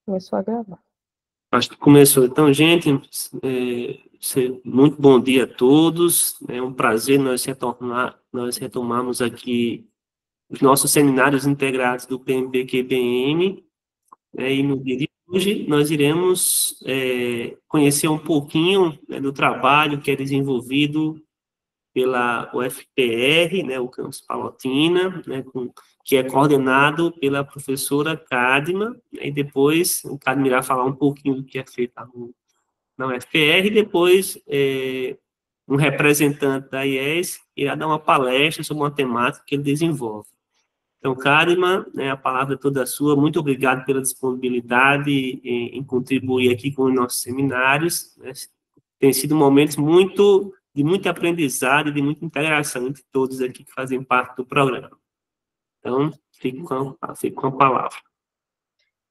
Começou a gravar. Acho que começou. Então, gente, muito bom dia a todos. É um prazer nós retomarmos aqui os nossos seminários integrados do PMBQPM. E no dia de hoje nós iremos conhecer um pouquinho, né, do trabalho que é desenvolvido pela UFPR, né, o Campus Palotina, né, que é coordenado pela professora Cadma, né, e depois o Cadma irá falar um pouquinho do que é feito na UFPR, e depois um representante da IES irá dar uma palestra sobre uma temática que ele desenvolve. Então, Cadma, né, a palavra é toda sua. Muito obrigado pela disponibilidade em contribuir aqui com os nossos seminários, né. Tem sido momentos de muito aprendizado e de muita integração entre todos aqui que fazem parte do programa. Então, fico com a palavra.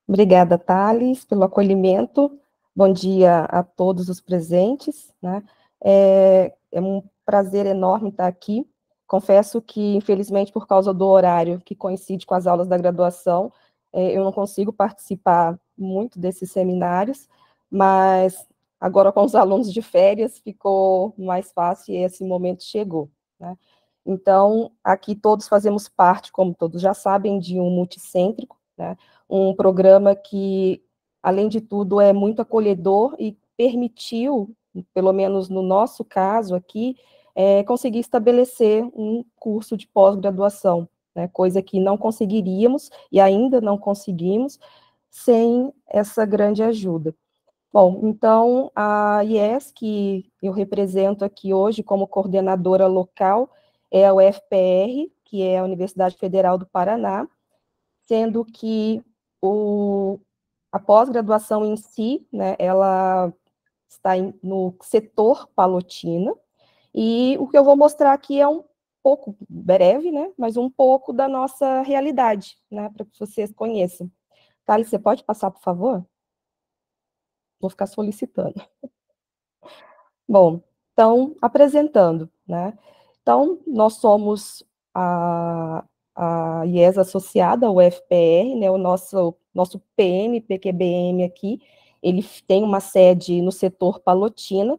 Obrigada, Thales, pelo acolhimento. Bom dia a todos os presentes, né? É um prazer enorme estar aqui. Confesso que, infelizmente, por causa do horário que coincide com as aulas da graduação, eu não consigo participar muito desses seminários, mas agora com os alunos de férias ficou mais fácil e esse momento chegou, né? Então, aqui todos fazemos parte, como todos já sabem, de um multicêntrico, né? Um programa que, além de tudo, é muito acolhedor e permitiu, pelo menos no nosso caso aqui, conseguir estabelecer um curso de pós-graduação, né, coisa que não conseguiríamos e ainda não conseguimos sem essa grande ajuda. Bom, então, a IES, que eu represento aqui hoje como coordenadora local, é a UFPR, que é a Universidade Federal do Paraná, sendo que a pós-graduação em si, né, ela está no setor Palotina, e o que eu vou mostrar aqui é um pouco breve, né, mas um pouco da nossa realidade, né, para que vocês conheçam. Thales, você pode passar, por favor? Vou ficar solicitando. Bom, então, apresentando, né, então, nós somos a IES associada ao UFPR, né, o nosso PQBM aqui, ele tem uma sede no setor Palotina,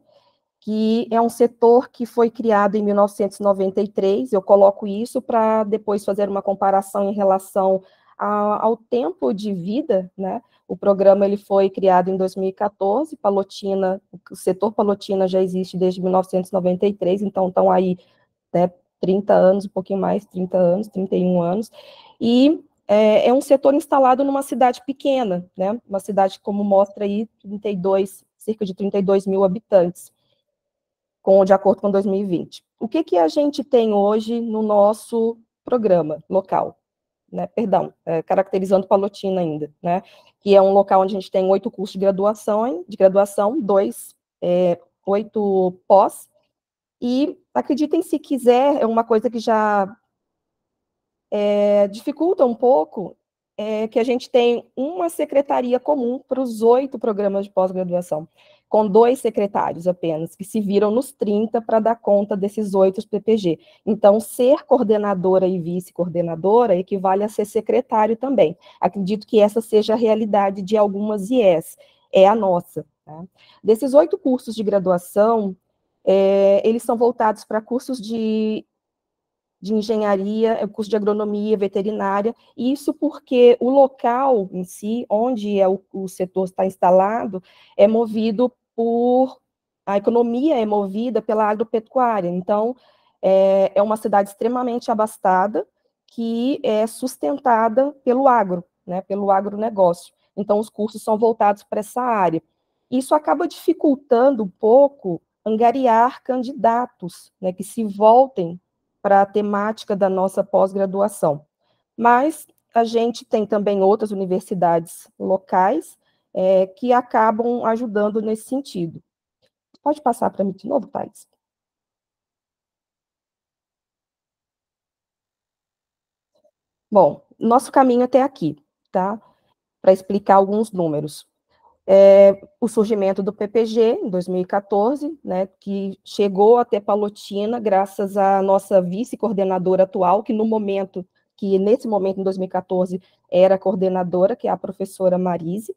que é um setor que foi criado em 1993, eu coloco isso para depois fazer uma comparação em relação ao tempo de vida, né? O programa ele foi criado em 2014, Palotina, o setor Palotina já existe desde 1993, então estão aí, né, 30 anos, um pouquinho mais, 30 anos, 31 anos, e é um setor instalado numa cidade pequena, né, uma cidade, como mostra aí, cerca de 32 mil habitantes, de acordo com 2020. O que a gente tem hoje no nosso programa local? Né, perdão, caracterizando Palotina ainda, né, que é um local onde a gente tem 8 cursos de graduação, 8 pós, e acreditem se quiser, é uma coisa que já dificulta um pouco, que a gente tem uma secretaria comum para os 8 programas de pós-graduação, com 2 secretários apenas, que se viram nos 30 para dar conta desses 8 PPG. Então, ser coordenadora e vice-coordenadora equivale a ser secretário também. Acredito que essa seja a realidade de algumas IES, é a nossa. Tá? Desses 8 cursos de graduação, eles são voltados para cursos de engenharia, curso de agronomia, veterinária, isso porque o local em si, onde o setor está instalado, é movido a economia é movida pela agropecuária, então, é uma cidade extremamente abastada, que é sustentada pelo agro, né, pelo agronegócio, então os cursos são voltados para essa área. Isso acaba dificultando um pouco angariar candidatos, né, que se voltem para a temática da nossa pós-graduação. Mas a gente tem também outras universidades locais que acabam ajudando nesse sentido. Pode passar para mim de novo, Thales? Bom, nosso caminho até aqui, tá? Para explicar alguns números. O surgimento do PPG, em 2014, né, que chegou até Palotina, graças à nossa vice-coordenadora atual, que no momento que nesse momento, em 2014, era a coordenadora, que é a professora Marise.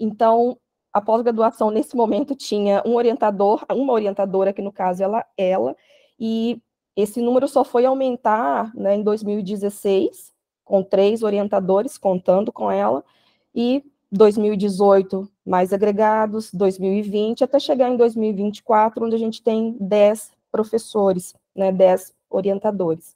Então, a pós-graduação, nesse momento, tinha um orientador, uma orientadora, que no caso ela, e esse número só foi aumentar, né, em 2016, com 3 orientadores, contando com ela, e 2018, mais agregados, 2020, até chegar em 2024, onde a gente tem 10 professores, né, 10 orientadores.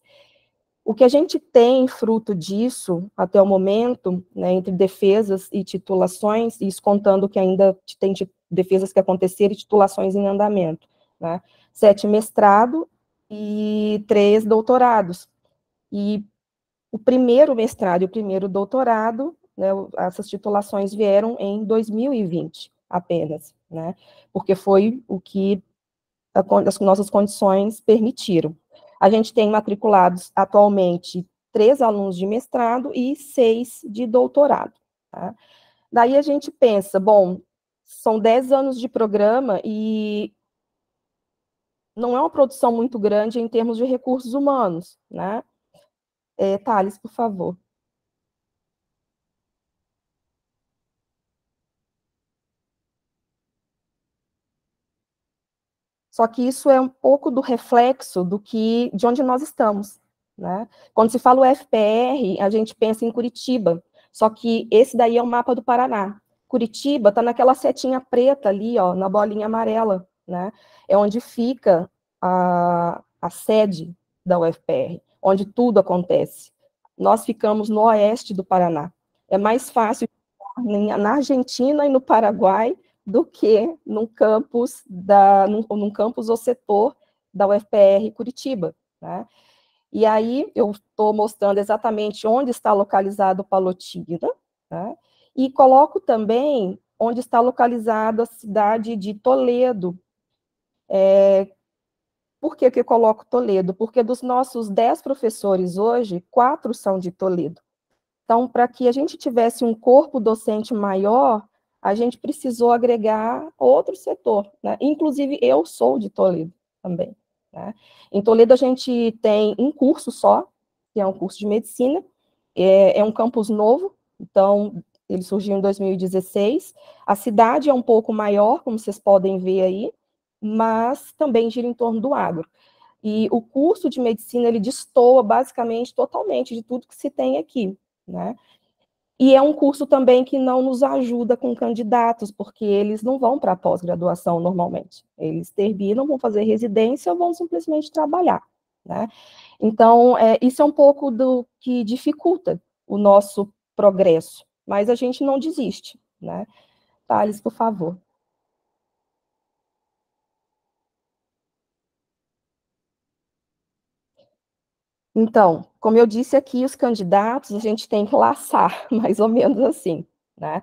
O que a gente tem fruto disso, até o momento, né, entre defesas e titulações, isso contando que ainda tem defesas que aconteceram e titulações em andamento, né, 7 mestrado e 3 doutorados. E o primeiro mestrado e o primeiro doutorado, né, essas titulações vieram em 2020 apenas, né, porque foi o que as nossas condições permitiram. A gente tem matriculados atualmente 3 alunos de mestrado e 6 de doutorado. Tá? Daí a gente pensa, bom, são 10 anos de programa e não é uma produção muito grande em termos de recursos humanos, né? Thales, por favor. Só que isso é um pouco do reflexo de onde nós estamos, né? Quando se fala o FPR, a gente pensa em Curitiba, só que esse daí é o mapa do Paraná. Curitiba está naquela setinha preta ali, ó, na bolinha amarela, né? É onde fica a sede da UFPR, onde tudo acontece. Nós ficamos no oeste do Paraná. É mais fácil na Argentina e no Paraguai do que num campus ou setor da UFPR Curitiba, né? E aí eu estou mostrando exatamente onde está localizado o Palotina, né? E coloco também onde está localizada a cidade de Toledo. Por que eu coloco Toledo? Porque dos nossos 10 professores hoje, 4 são de Toledo. Então, para que a gente tivesse um corpo docente maior, a gente precisou agregar outro setor, né? Inclusive, eu sou de Toledo também, né? Em Toledo, a gente tem um curso só, que é um curso de medicina, é um campus novo, então, ele surgiu em 2016. A cidade é um pouco maior, como vocês podem ver aí, mas também gira em torno do agro. E o curso de medicina, ele destoa basicamente totalmente de tudo que se tem aqui, né? E é um curso também que não nos ajuda com candidatos, porque eles não vão para a pós-graduação normalmente. Eles terminam, vão fazer residência ou vão simplesmente trabalhar, né? Então, isso é um pouco do que dificulta o nosso progresso, mas a gente não desiste, né? Thales, por favor. Então, como eu disse aqui, os candidatos a gente tem que laçar, mais ou menos assim, né?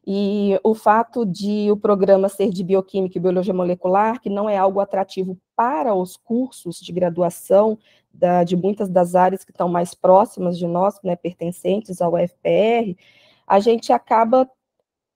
E o fato de o programa ser de bioquímica e biologia molecular, que não é algo atrativo para os cursos de graduação de muitas das áreas que estão mais próximas de nós, né, pertencentes ao UFPR, a gente acaba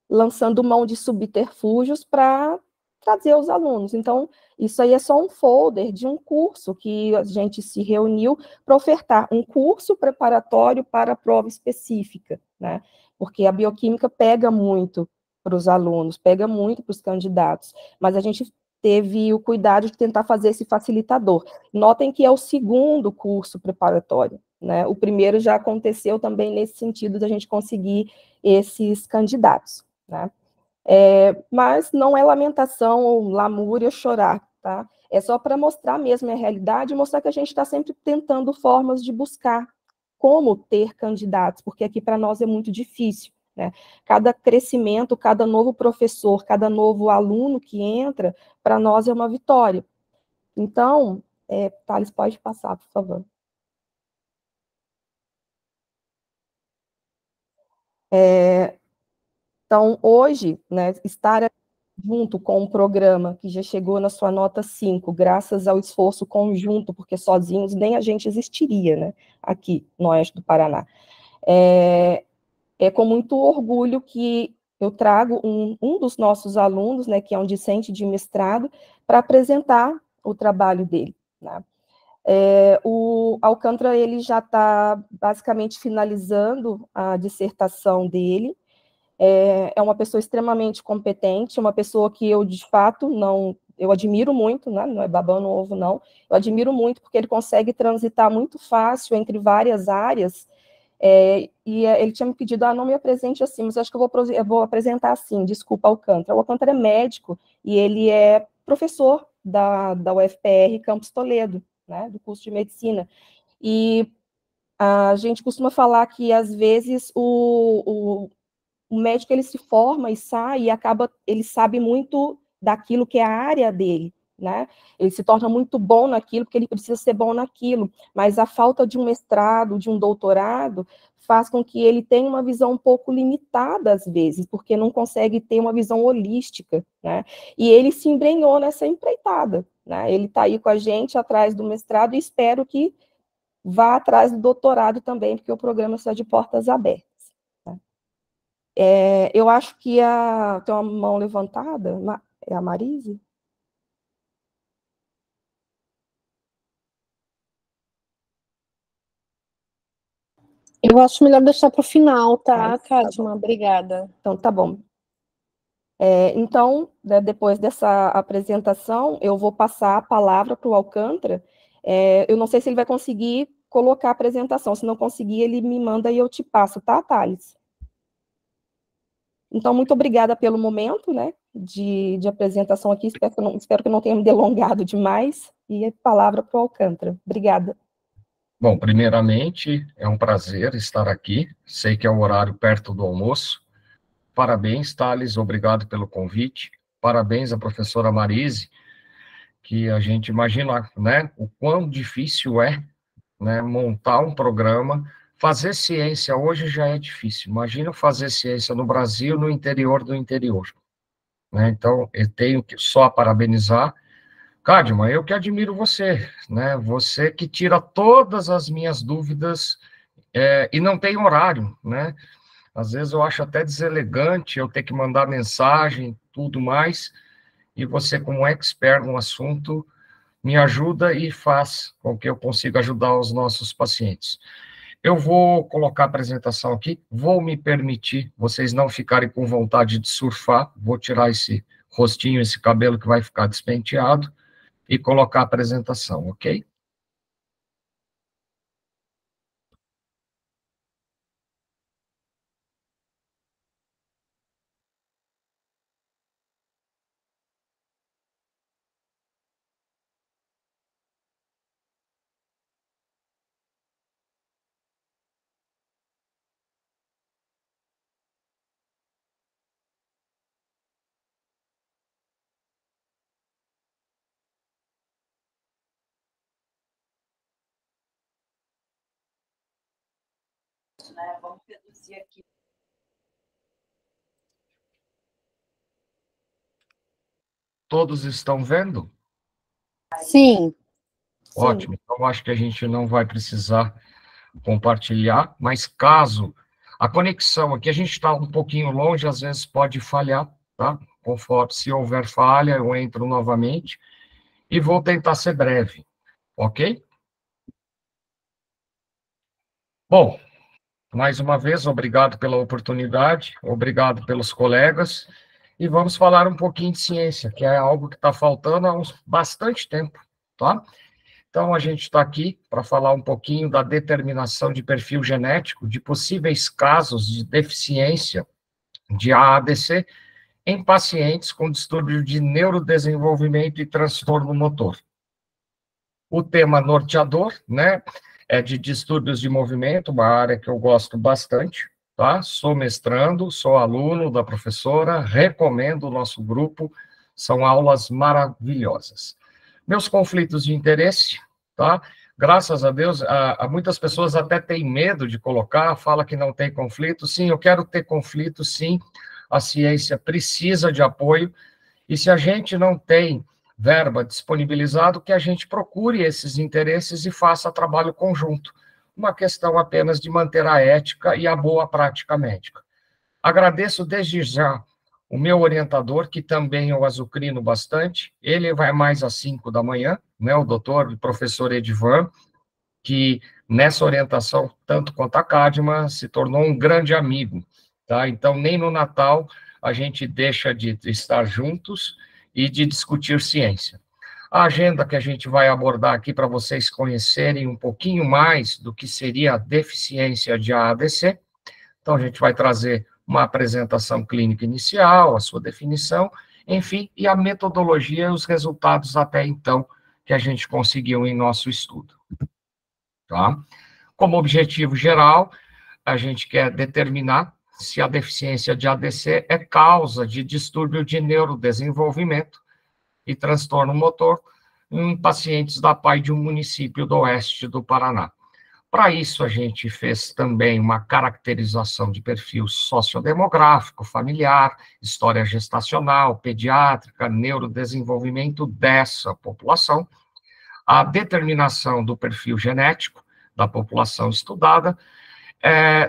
lançando mão de subterfúgios para trazer os alunos. Então, isso aí é só um folder de um curso que a gente se reuniu para ofertar um curso preparatório para a prova específica, né? Porque a bioquímica pega muito para os alunos, pega muito para os candidatos, mas a gente teve o cuidado de tentar fazer esse facilitador. Notem que é o segundo curso preparatório, né? O primeiro já aconteceu também nesse sentido da gente conseguir esses candidatos, né? Mas não é lamentação ou lamúria chorar, tá? É só para mostrar mesmo a realidade e mostrar que a gente está sempre tentando formas de buscar como ter candidatos, porque aqui para nós é muito difícil, né? Cada crescimento, cada novo professor, cada novo aluno que entra, para nós é uma vitória. Então, Thales, pode passar, por favor. Então, hoje, né, estar junto com um programa que já chegou na sua nota 5, graças ao esforço conjunto, porque sozinhos nem a gente existiria, né, aqui no oeste do Paraná. É com muito orgulho que eu trago um dos nossos alunos, né, que é um discente de mestrado, para apresentar o trabalho dele, né. O Alcântara, ele já está basicamente finalizando a dissertação dele. É uma pessoa extremamente competente, uma pessoa que eu, de fato, eu admiro muito, né? Não é babando ovo, não. Eu admiro muito porque ele consegue transitar muito fácil entre várias áreas. Ele tinha me pedido, não me apresente assim, mas acho que eu vou apresentar assim, desculpa, Alcântara. O Alcântara é médico e ele é professor da UFPR Campus Toledo, né, do curso de medicina. E a gente costuma falar que, às vezes, o médico, ele se forma e sai e ele sabe muito daquilo que é a área dele, né? Ele se torna muito bom naquilo porque ele precisa ser bom naquilo, mas a falta de um mestrado, de um doutorado, faz com que ele tenha uma visão um pouco limitada, às vezes, porque não consegue ter uma visão holística, né? E ele se embrenhou nessa empreitada, né? Ele está aí com a gente atrás do mestrado e espero que vá atrás do doutorado também, porque o programa está de portas abertas. Eu acho que tem uma mão levantada, é a Marise? Eu acho melhor deixar para o final, tá, Kátima? Tá, obrigada. Então, tá bom. Então, depois dessa apresentação, eu vou passar a palavra para o Alcântara. Eu não sei se ele vai conseguir colocar a apresentação. Se não conseguir, ele me manda e eu te passo, tá, Thales? Então, muito obrigada pelo momento, né, de apresentação aqui. Espero que eu não tenha me delongado demais. E a palavra para o Alcântara. Obrigada. Bom, primeiramente, é um prazer estar aqui. Sei que é o horário perto do almoço. Parabéns, Thales, obrigado pelo convite. Parabéns à professora Marise, que a gente imagina, né, o quão difícil é, né, montar um programa. Fazer ciência hoje já é difícil. Imagina fazer ciência no Brasil, no interior do interior. Né? Então, eu tenho que só parabenizar. Cadma, eu que admiro você, né? Você que tira todas as minhas dúvidas e não tem horário, né? Às vezes eu acho até deselegante eu ter que mandar mensagem, tudo mais, e você, como expert no assunto, me ajuda e faz com que eu consiga ajudar os nossos pacientes. Eu vou colocar a apresentação aqui, vou me permitir vocês não ficarem com vontade de surfar, vou tirar esse rostinho, esse cabelo que vai ficar despenteado, e colocar a apresentação, ok? Vamos reduzir aqui. Todos estão vendo? Sim. Ótimo, então acho que a gente não vai precisar compartilhar, mas caso a conexão aqui, a gente está um pouquinho longe, às vezes pode falhar, tá? Conforme, se houver falha, eu entro novamente e vou tentar ser breve, ok? Bom, mais uma vez, obrigado pela oportunidade, obrigado pelos colegas, e vamos falar um pouquinho de ciência, que é algo que está faltando há bastante tempo, tá? Então, a gente está aqui para falar um pouquinho da determinação de perfil genético de possíveis casos de deficiência de AADC em pacientes com distúrbio de neurodesenvolvimento e transtorno motor. O tema norteador, né, é de distúrbios de movimento, uma área que eu gosto bastante, tá? Sou mestrando, sou aluno da professora, recomendo o nosso grupo, são aulas maravilhosas. Meus conflitos de interesse, tá? Graças a Deus, muitas pessoas até têm medo de colocar, fala que não tem conflito. Sim, eu quero ter conflito, sim. A ciência precisa de apoio. E se a gente não tem verba disponibilizado, que a gente procure esses interesses e faça trabalho conjunto. Uma questão apenas de manter a ética e a boa prática médica. Agradeço desde já O meu orientador, que também eu azucrino bastante, ele vai mais às 5 da manhã, né, o doutor e professor Edivan, que nessa orientação, tanto quanto a Cadma, se tornou um grande amigo, tá? Então, nem no Natal a gente deixa de estar juntos e de discutir ciência. A agenda que a gente vai abordar aqui para vocês conhecerem um pouquinho mais do que seria a deficiência de AADC. Então, a gente vai trazer uma apresentação clínica inicial, a sua definição, enfim, e a metodologia e os resultados até então que a gente conseguiu em nosso estudo. Tá? Como objetivo geral, a gente quer determinar se a deficiência de ADC é causa de distúrbio de neurodesenvolvimento e transtorno motor em pacientes da PAI de um município do oeste do Paraná. Para isso, a gente fez também uma caracterização de perfil sociodemográfico, familiar, história gestacional, pediátrica, neurodesenvolvimento dessa população, a determinação do perfil genético da população estudada.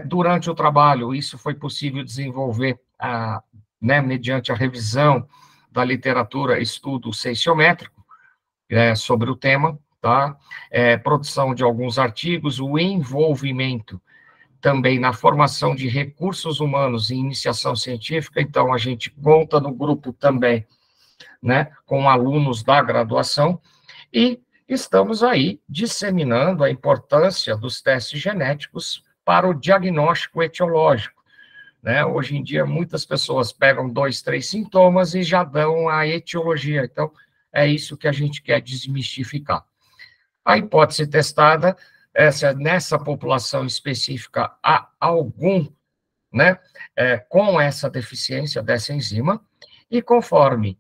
Durante o trabalho, isso foi possível desenvolver, mediante a revisão da literatura, estudo sensciométrico sobre o tema, tá? Produção de alguns artigos, o envolvimento também na formação de recursos humanos e iniciação científica. Então, a gente conta no grupo também, né, com alunos da graduação, e estamos aí disseminando a importância dos testes genéticos para o diagnóstico etiológico, né? Hoje em dia, muitas pessoas pegam 2, 3 sintomas e já dão a etiologia. Então, é isso que a gente quer desmistificar. A hipótese testada, nessa população específica, há algum, né, com essa deficiência dessa enzima, e conforme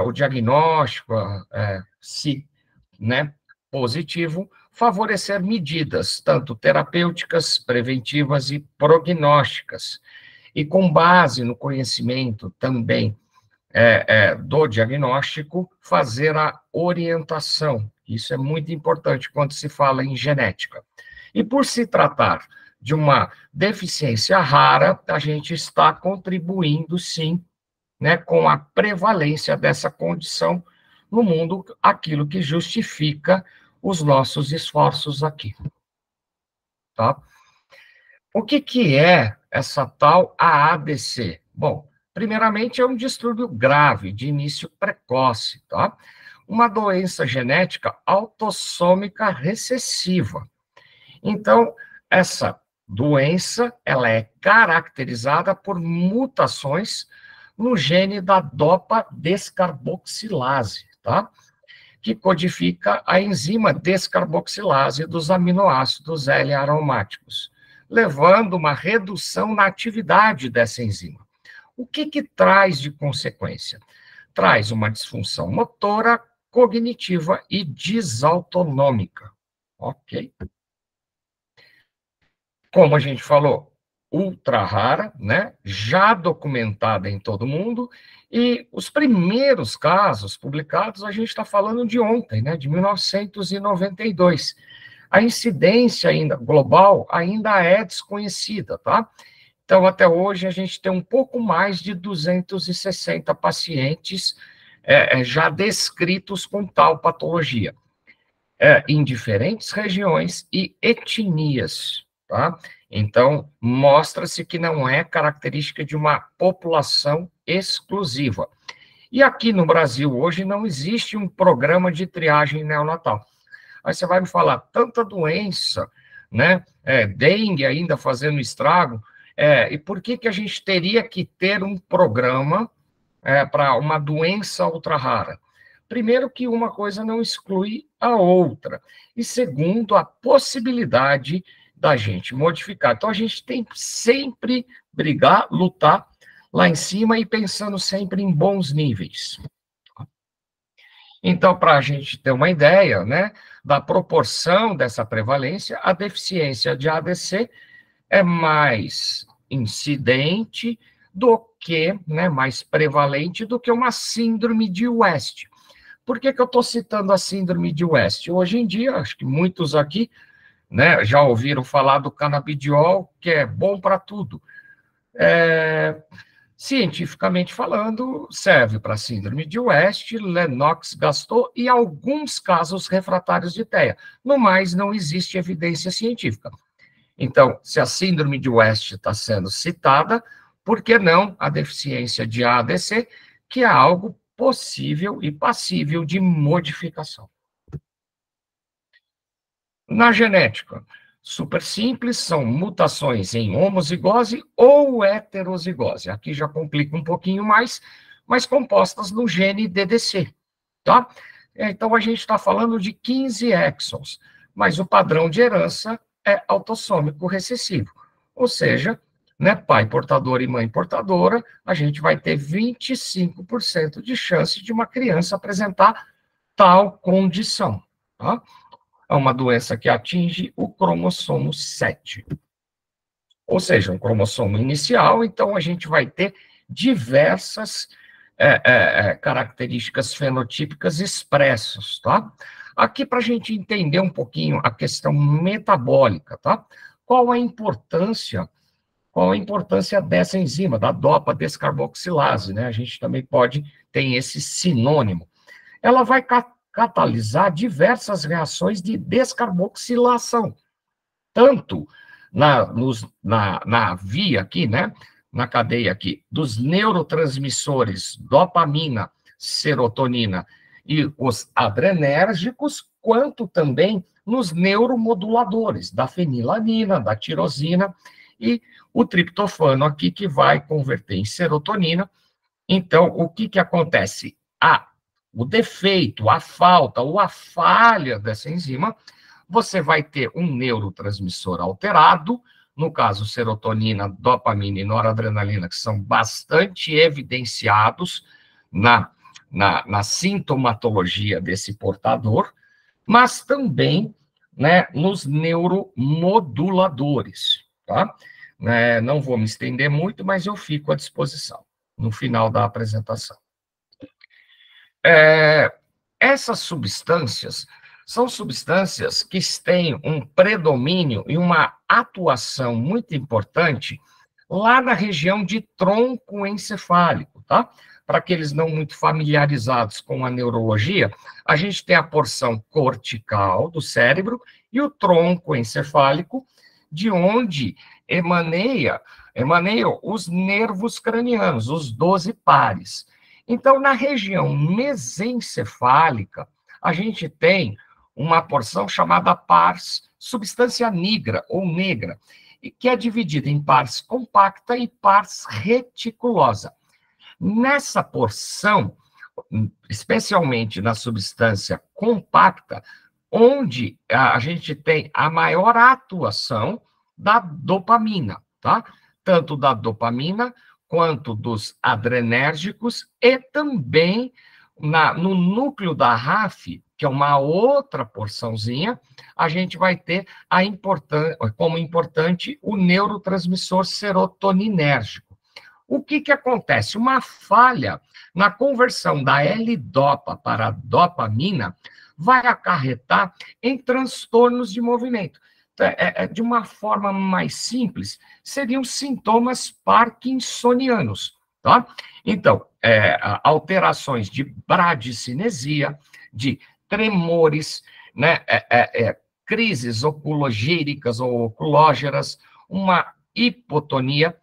o diagnóstico, se, né, positivo, favorecer medidas, tanto terapêuticas, preventivas e prognósticas, e com base no conhecimento também do diagnóstico, fazer a orientação. Isso é muito importante quando se fala em genética. E por se tratar de uma deficiência rara, a gente está contribuindo, sim, né, com a prevalência dessa condição no mundo, aquilo que justifica os nossos esforços aqui. Tá? O que é essa tal AADC? Bom, primeiramente, é um distúrbio grave, de início precoce, tá? Uma doença genética autossômica recessiva. Então, essa doença, ela é caracterizada por mutações no gene da dopa descarboxilase, tá? Que codifica a enzima descarboxilase dos aminoácidos L-aromáticos, levando uma redução na atividade dessa enzima. O que traz de consequência? Traz uma disfunção motora, cognitiva e desautonômica. Ok? Como a gente falou, ultra rara, né? Já documentada em todo mundo, e os primeiros casos publicados, a gente está falando de ontem, né? De 1992. A incidência ainda global ainda é desconhecida, tá? Então, até hoje, a gente tem um pouco mais de 260 pacientes já descritos com tal patologia, em diferentes regiões e etnias, tá? Então, mostra-se que não é característica de uma população exclusiva. E aqui no Brasil, hoje, não existe um programa de triagem neonatal. Aí você vai me falar, tanta doença, né? Dengue ainda fazendo estrago, e por que a gente teria que ter um programa para uma doença ultra rara? Primeiro, que uma coisa não exclui a outra. E segundo, a possibilidade da gente modificar. Então, a gente tem que sempre brigar, lutar lá em cima e pensando sempre em bons níveis. Então, para a gente ter uma ideia, né, da proporção dessa prevalência, a deficiência de ADC é mais incidente do que, né, mais prevalente do que uma síndrome de West. Por que eu estou citando a síndrome de West? Hoje em dia, acho que muitos aqui, né, já ouviram falar do canabidiol, que é bom para tudo. cientificamente falando, serve para síndrome de West, Lennox-Gastaut e alguns casos refratários de TEA. No mais, não existe evidência científica. Então, se a síndrome de West está sendo citada, por que não a deficiência de AADC, que é algo possível e passível de modificação? Na genética, super simples, são mutações em homozigose ou heterozigose. Aqui já complica um pouquinho mais, mas compostas no gene DDC, tá? Então, a gente está falando de 15 exons, mas o padrão de herança é autossômico recessivo, ou seja, né, pai portador e mãe portadora, a gente vai ter 25% de chance de uma criança apresentar tal condição, tá? É uma doença que atinge o cromossomo 7. Ou seja, um cromossomo inicial, então a gente vai ter diversas características fenotípicas expressas, tá? Aqui, para a gente entender um pouquinho a questão metabólica, tá? Qual a importância dessa enzima, da dopa-descarboxilase, né? A gente também tem esse sinônimo. Ela vai catalisar diversas reações de descarboxilação, tanto na via aqui, né, na cadeia aqui, dos neurotransmissores dopamina, serotonina e os adrenérgicos, quanto também nos neuromoduladores, da fenilanina, da tirosina e o triptofano aqui, que vai converter em serotonina. Então, o que acontece? O defeito, a falta ou a falha dessa enzima, você vai ter um neurotransmissor alterado, no caso, serotonina, dopamina e noradrenalina, que são bastante evidenciados na sintomatologia desse portador, mas também, né, nos neuromoduladores, tá? Não vou me estender muito, mas eu fico à disposição no final da apresentação. Essas substâncias são substâncias que têm um predomínio e uma atuação muito importante lá na região de tronco encefálico, tá? Para aqueles não muito familiarizados com a neurologia, a gente tem a porção cortical do cérebro e o tronco encefálico, de onde emaneiam os nervos cranianos, os 12 pares. Então, na região mesencefálica, a gente tem uma porção chamada pars, substância nigra ou negra, que é dividida em pars compacta e pars reticulosa. Nessa porção, especialmente na substância compacta, onde a gente tem a maior atuação da dopamina, tá? Tanto da dopamina quanto dos adrenérgicos, e também no núcleo da RAF, que é uma outra porçãozinha, a gente vai ter como importante o neurotransmissor serotoninérgico. O que acontece? Uma falha na conversão da L-dopa para a dopamina vai acarretar em transtornos de movimento. De uma forma mais simples, seriam sintomas parkinsonianos, tá? Então, alterações de bradicinesia, de tremores, né, crises oculogíricas ou oculógeras, uma hipotonia.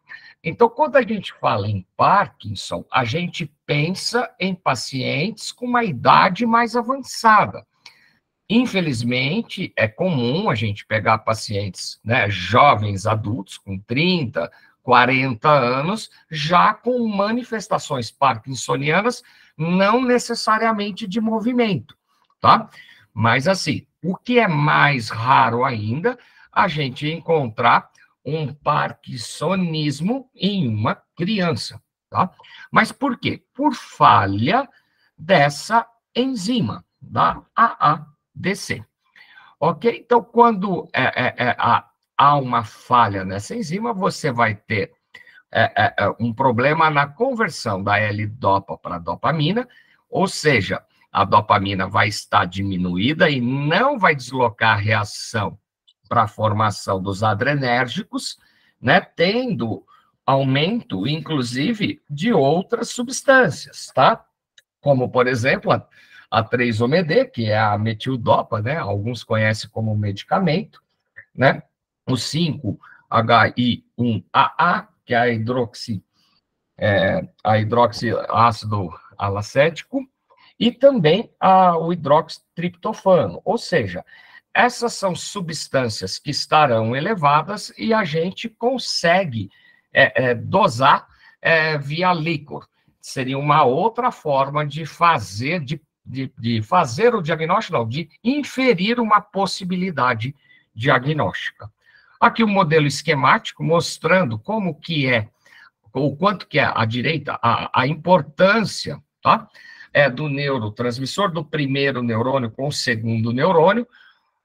Então, quando a gente fala em Parkinson, a gente pensa em pacientes com uma idade mais avançada. Infelizmente, é comum a gente pegar pacientes, né, jovens adultos com 30, 40 anos, já com manifestações parkinsonianas, não necessariamente de movimento, tá? Mas, assim, o que é mais raro ainda, a gente encontrar um parkinsonismo em uma criança, tá? Mas por quê? Por falha dessa enzima, da AADC. Ok? Então, quando há uma falha nessa enzima, você vai ter um problema na conversão da L-dopa para a dopamina, ou seja, a dopamina vai estar diminuída e não vai deslocar a reação para a formação dos adrenérgicos, né, tendo aumento, inclusive, de outras substâncias, tá? Como, por exemplo, a 3-OMD, que é a metildopa, né? Alguns conhecem como medicamento, né? O 5-HI1AA, que é a hidroxiácido alacético, e também o hidroxitriptofano, ou seja, essas são substâncias que estarão elevadas e a gente consegue dosar via líquor. Seria uma outra forma de fazer, de fazer o diagnóstico, não, de inferir uma possibilidade diagnóstica. Aqui um modelo esquemático mostrando como que o quanto que é à direita, a importância, tá? Do neurotransmissor, do primeiro neurônio com o segundo neurônio,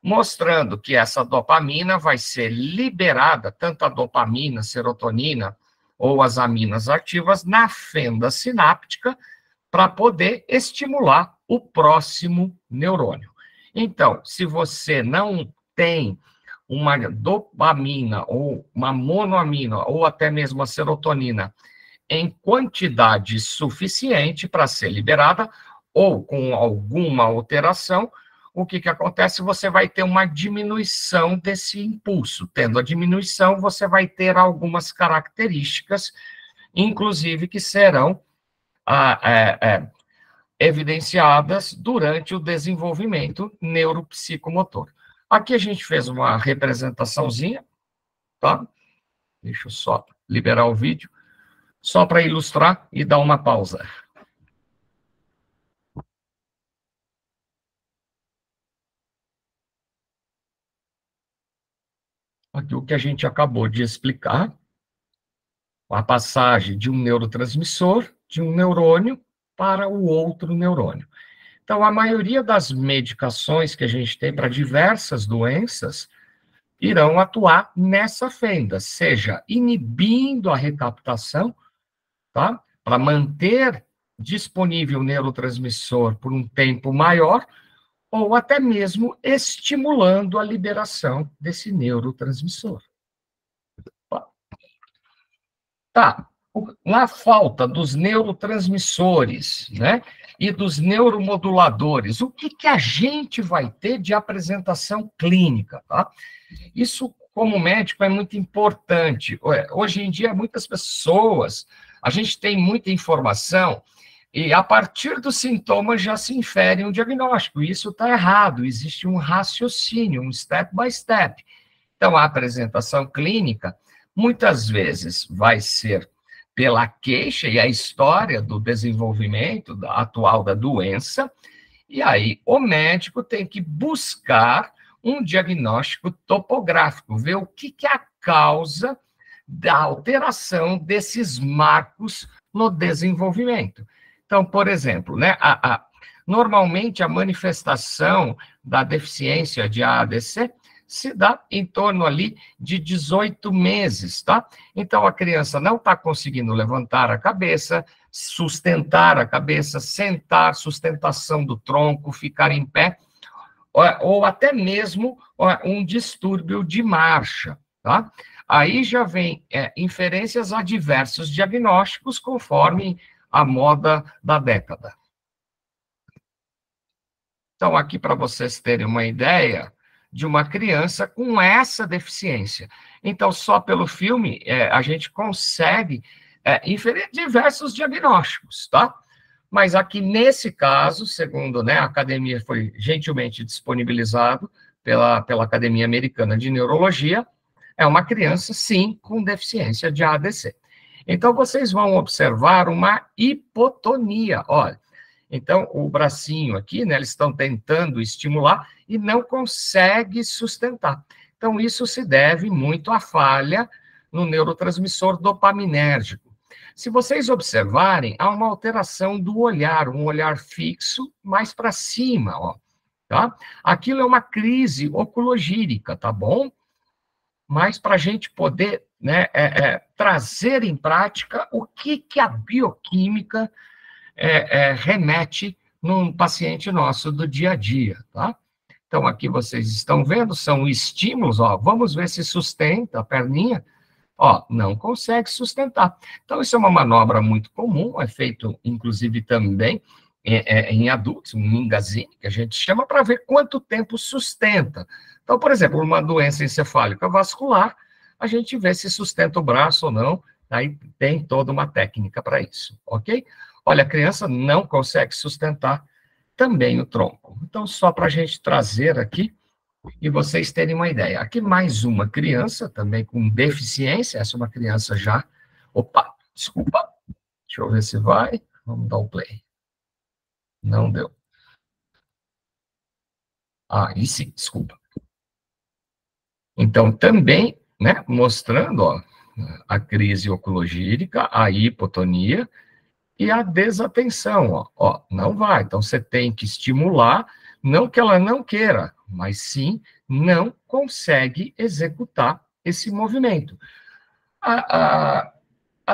mostrando que essa dopamina vai ser liberada, tanto a dopamina, serotonina ou as aminas ativas, na fenda sináptica, para poder estimular o próximo neurônio. Então, se você não tem uma dopamina ou uma monoamina ou até mesmo a serotonina em quantidade suficiente para ser liberada ou com alguma alteração, o que acontece? Você vai ter uma diminuição desse impulso. Tendo a diminuição, você vai ter algumas características, inclusive que serão evidenciadas durante o desenvolvimento neuropsicomotor. Aqui a gente fez uma representaçãozinha, tá? Deixa eu só liberar o vídeo, só para ilustrar e dar uma pausa. Aqui o que a gente acabou de explicar, a passagem de um neurotransmissor, de um neurônio, para o outro neurônio. Então, a maioria das medicações que a gente tem para diversas doenças irão atuar nessa fenda, seja inibindo a recaptação, tá? Para manter disponível o neurotransmissor por um tempo maior, ou até mesmo estimulando a liberação desse neurotransmissor. Tá, na falta dos neurotransmissores, né, e dos neuromoduladores, o que a gente vai ter de apresentação clínica, tá? Isso, como médico, é muito importante. Hoje em dia, muitas pessoas, a gente tem muita informação, e a partir dos sintomas já se infere um diagnóstico. Isso está errado, existe um raciocínio, um step by step. Então, a apresentação clínica, muitas vezes, vai ser pela queixa e a história do desenvolvimento atual da doença, e aí o médico tem que buscar um diagnóstico topográfico, ver o que é a causa da alteração desses marcos no desenvolvimento. Então, por exemplo, né, normalmente a manifestação da deficiência de AADC se dá em torno ali de 18 meses, tá? Então, a criança não está conseguindo levantar a cabeça, sustentar a cabeça, sentar, sustentação do tronco, ficar em pé, ou até mesmo um distúrbio de marcha, tá? Aí já vem inferências a diversos diagnósticos conforme a moda da década. Então, aqui para vocês terem uma ideia de uma criança com essa deficiência. Então, só pelo filme, a gente consegue inferir diversos diagnósticos, tá? Mas aqui, nesse caso, segundo, né, a academia foi gentilmente disponibilizado pela Academia Americana de Neurologia, é uma criança, sim, com deficiência de AADC. Então, vocês vão observar uma hipotonia, olha. Então, o bracinho aqui, né, eles estão tentando estimular e não consegue sustentar. Então, isso se deve muito à falha no neurotransmissor dopaminérgico. Se vocês observarem, há uma alteração do olhar, um olhar fixo mais para cima, ó, tá? Aquilo é uma crise oculogírica, tá bom? Mas para a gente poder, né, trazer em prática o que a bioquímica remete num paciente nosso do dia a dia, tá? Então, aqui vocês estão vendo, são estímulos, ó, vamos ver se sustenta a perninha, Ó, não consegue sustentar. Então, isso é uma manobra muito comum, é feito, inclusive, também em adultos, um Mingazini, que a gente chama, para ver quanto tempo sustenta. Então, por exemplo, uma doença encefálica vascular, a gente vê se sustenta o braço ou não, aí tem toda uma técnica para isso, ok? Olha, a criança não consegue sustentar também o tronco. Então, só para a gente trazer aqui, e vocês terem uma ideia. Aqui mais uma criança, também com deficiência, essa é uma criança já... Opa, desculpa, deixa eu ver se vai. Vamos dar o play. Não deu. Ah, e sim, desculpa. Então, também, né, mostrando, ó, a crise oculogírica, a hipotonia e a desatenção, ó, não vai. Então, você tem que estimular, não que ela não queira, mas sim não consegue executar esse movimento. Há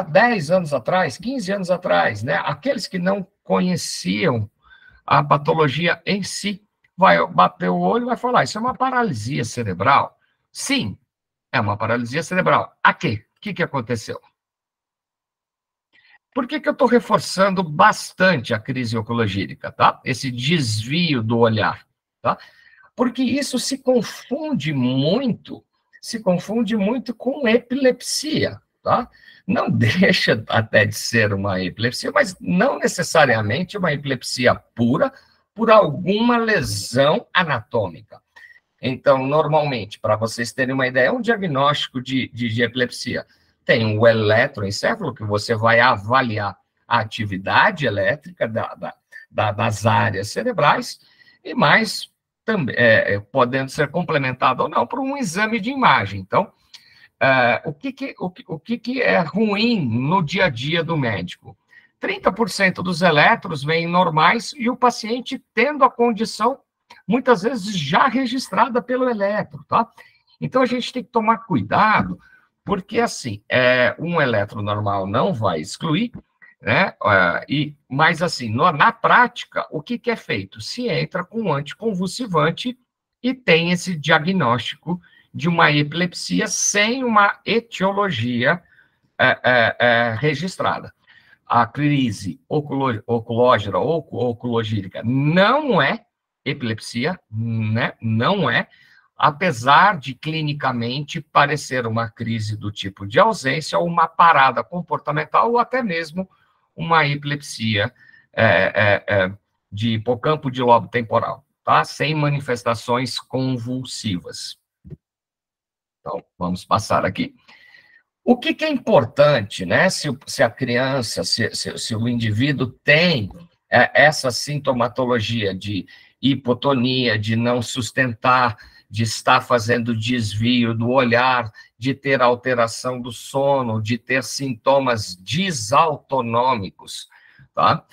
10 anos atrás, 15 anos atrás, né, aqueles que não conheciam a patologia em si, vai bater o olho e vai falar, isso é uma paralisia cerebral. Sim, é uma paralisia cerebral. A quê? O que aconteceu? Por que eu estou reforçando bastante a crise oculogírica, tá? Esse desvio do olhar, tá? Porque isso se confunde muito com epilepsia, tá? Não deixa até de ser uma epilepsia, mas não necessariamente uma epilepsia pura por alguma lesão anatômica. Então, normalmente, para vocês terem uma ideia, um diagnóstico de epilepsia tem o eletroencefalo, que você vai avaliar a atividade elétrica das áreas cerebrais, e mais, também, podendo ser complementado ou não, por um exame de imagem. Então, o que é ruim no dia a dia do médico? 30% dos eletros vêm normais e o paciente tendo a condição, muitas vezes, já registrada pelo eletro, tá? Então, a gente tem que tomar cuidado, porque, assim, um eletro normal não vai excluir, né? Mas, assim, na prática, o que é feito? Se entra com um anticonvulsivante e tem esse diagnóstico de uma epilepsia sem uma etiologia registrada. A crise oculógera ou oculogírica não é epilepsia, né? Não é, apesar de clinicamente parecer uma crise do tipo de ausência ou uma parada comportamental ou até mesmo uma epilepsia de hipocampo de lobo temporal, tá? Sem manifestações convulsivas. Então, vamos passar aqui. O que é importante, né? Se a criança, se o indivíduo tem essa sintomatologia de hipotonia, de não sustentar, de estar fazendo desvio do olhar, de ter alteração do sono, de ter sintomas disautonômicos, tá?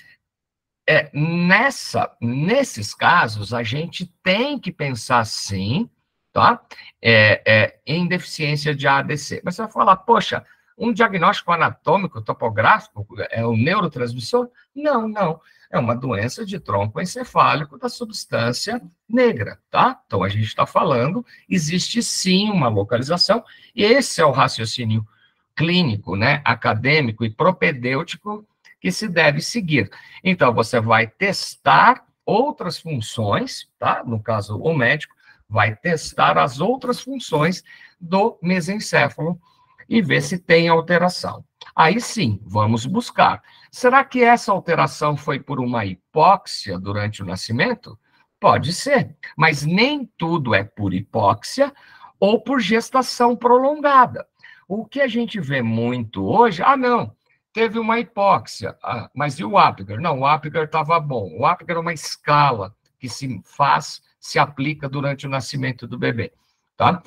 Nesses casos, a gente tem que pensar, sim, tá? Em deficiência de ADC. Mas você vai falar, poxa, um diagnóstico anatômico, topográfico, é um neurotransmissor? Não. É uma doença de tronco encefálico da substância negra, tá? Então, a gente está falando, existe sim uma localização, e esse é o raciocínio clínico, né, acadêmico e propedêutico que se deve seguir. Então, você vai testar outras funções, tá? No caso, o médico vai testar as outras funções do mesencéfalo e ver se tem alteração. Aí sim, vamos buscar. Será que essa alteração foi por uma hipóxia durante o nascimento? Pode ser, mas nem tudo é por hipóxia ou por gestação prolongada. O que a gente vê muito hoje, não, teve uma hipóxia, mas e o Apgar? Não, o Apgar estava bom. O Apgar é uma escala que se aplica durante o nascimento do bebê, tá?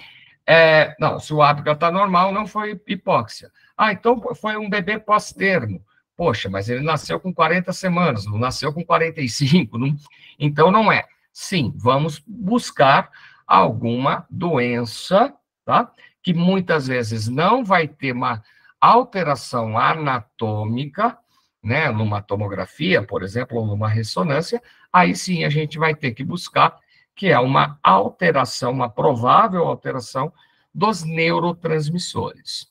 Não, se o Apgar está normal, não foi hipóxia. Então foi um bebê pós-termo. Poxa, mas ele nasceu com 40 semanas, não nasceu com 45, não... Então não é. Sim, vamos buscar alguma doença, tá? Que muitas vezes não vai ter uma alteração anatômica, né? Numa tomografia, por exemplo, ou numa ressonância, aí sim a gente vai ter que buscar que é uma alteração, uma provável alteração dos neurotransmissores.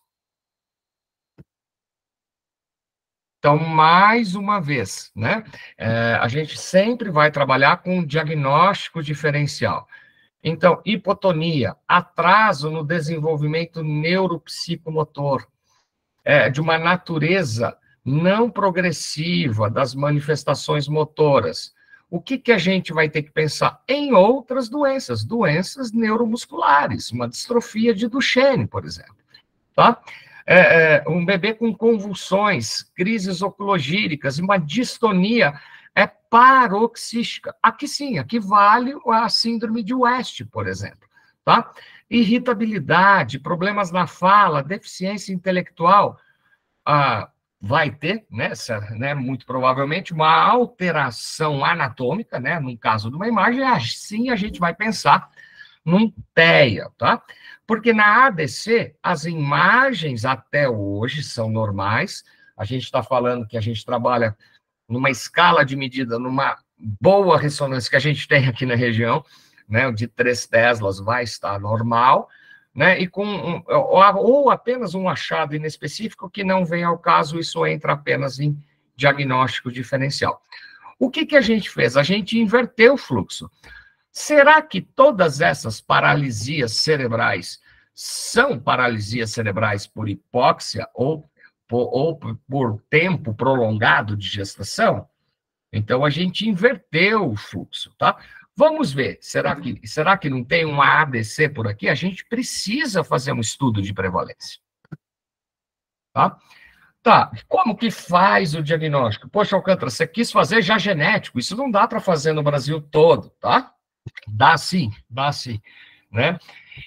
Então, mais uma vez, né, a gente sempre vai trabalhar com um diagnóstico diferencial. Então, hipotonia, atraso no desenvolvimento neuropsicomotor, de uma natureza não progressiva das manifestações motoras. O que a gente vai ter que pensar? Em outras doenças, doenças neuromusculares, uma distrofia de Duchenne, por exemplo. Tá? Um bebê com convulsões, crises oculogíricas, uma distonia paroxística. Aqui sim, aqui vale a síndrome de West, por exemplo. Tá? Irritabilidade, problemas na fala, deficiência intelectual, vai ter, né, muito provavelmente, uma alteração anatômica, né, no caso de uma imagem, assim a gente vai pensar num TEA, tá? Porque na ADC, as imagens até hoje são normais, a gente está falando que a gente trabalha numa escala de medida, numa boa ressonância que a gente tem aqui na região, né, de 3 teslas vai estar normal, né, e ou apenas um achado inespecífico que não vem ao caso, isso entra apenas em diagnóstico diferencial. O que a gente fez? A gente inverteu o fluxo. Será que todas essas paralisias cerebrais são paralisias cerebrais por hipóxia ou por tempo prolongado de gestação? Então, a gente inverteu o fluxo, tá? Vamos ver, será que não tem uma ADC por aqui? A gente precisa fazer um estudo de prevalência. Tá, como que faz o diagnóstico? Poxa, Alcântara, você quis fazer já genético, isso não dá para fazer no Brasil todo, tá? Dá sim, né?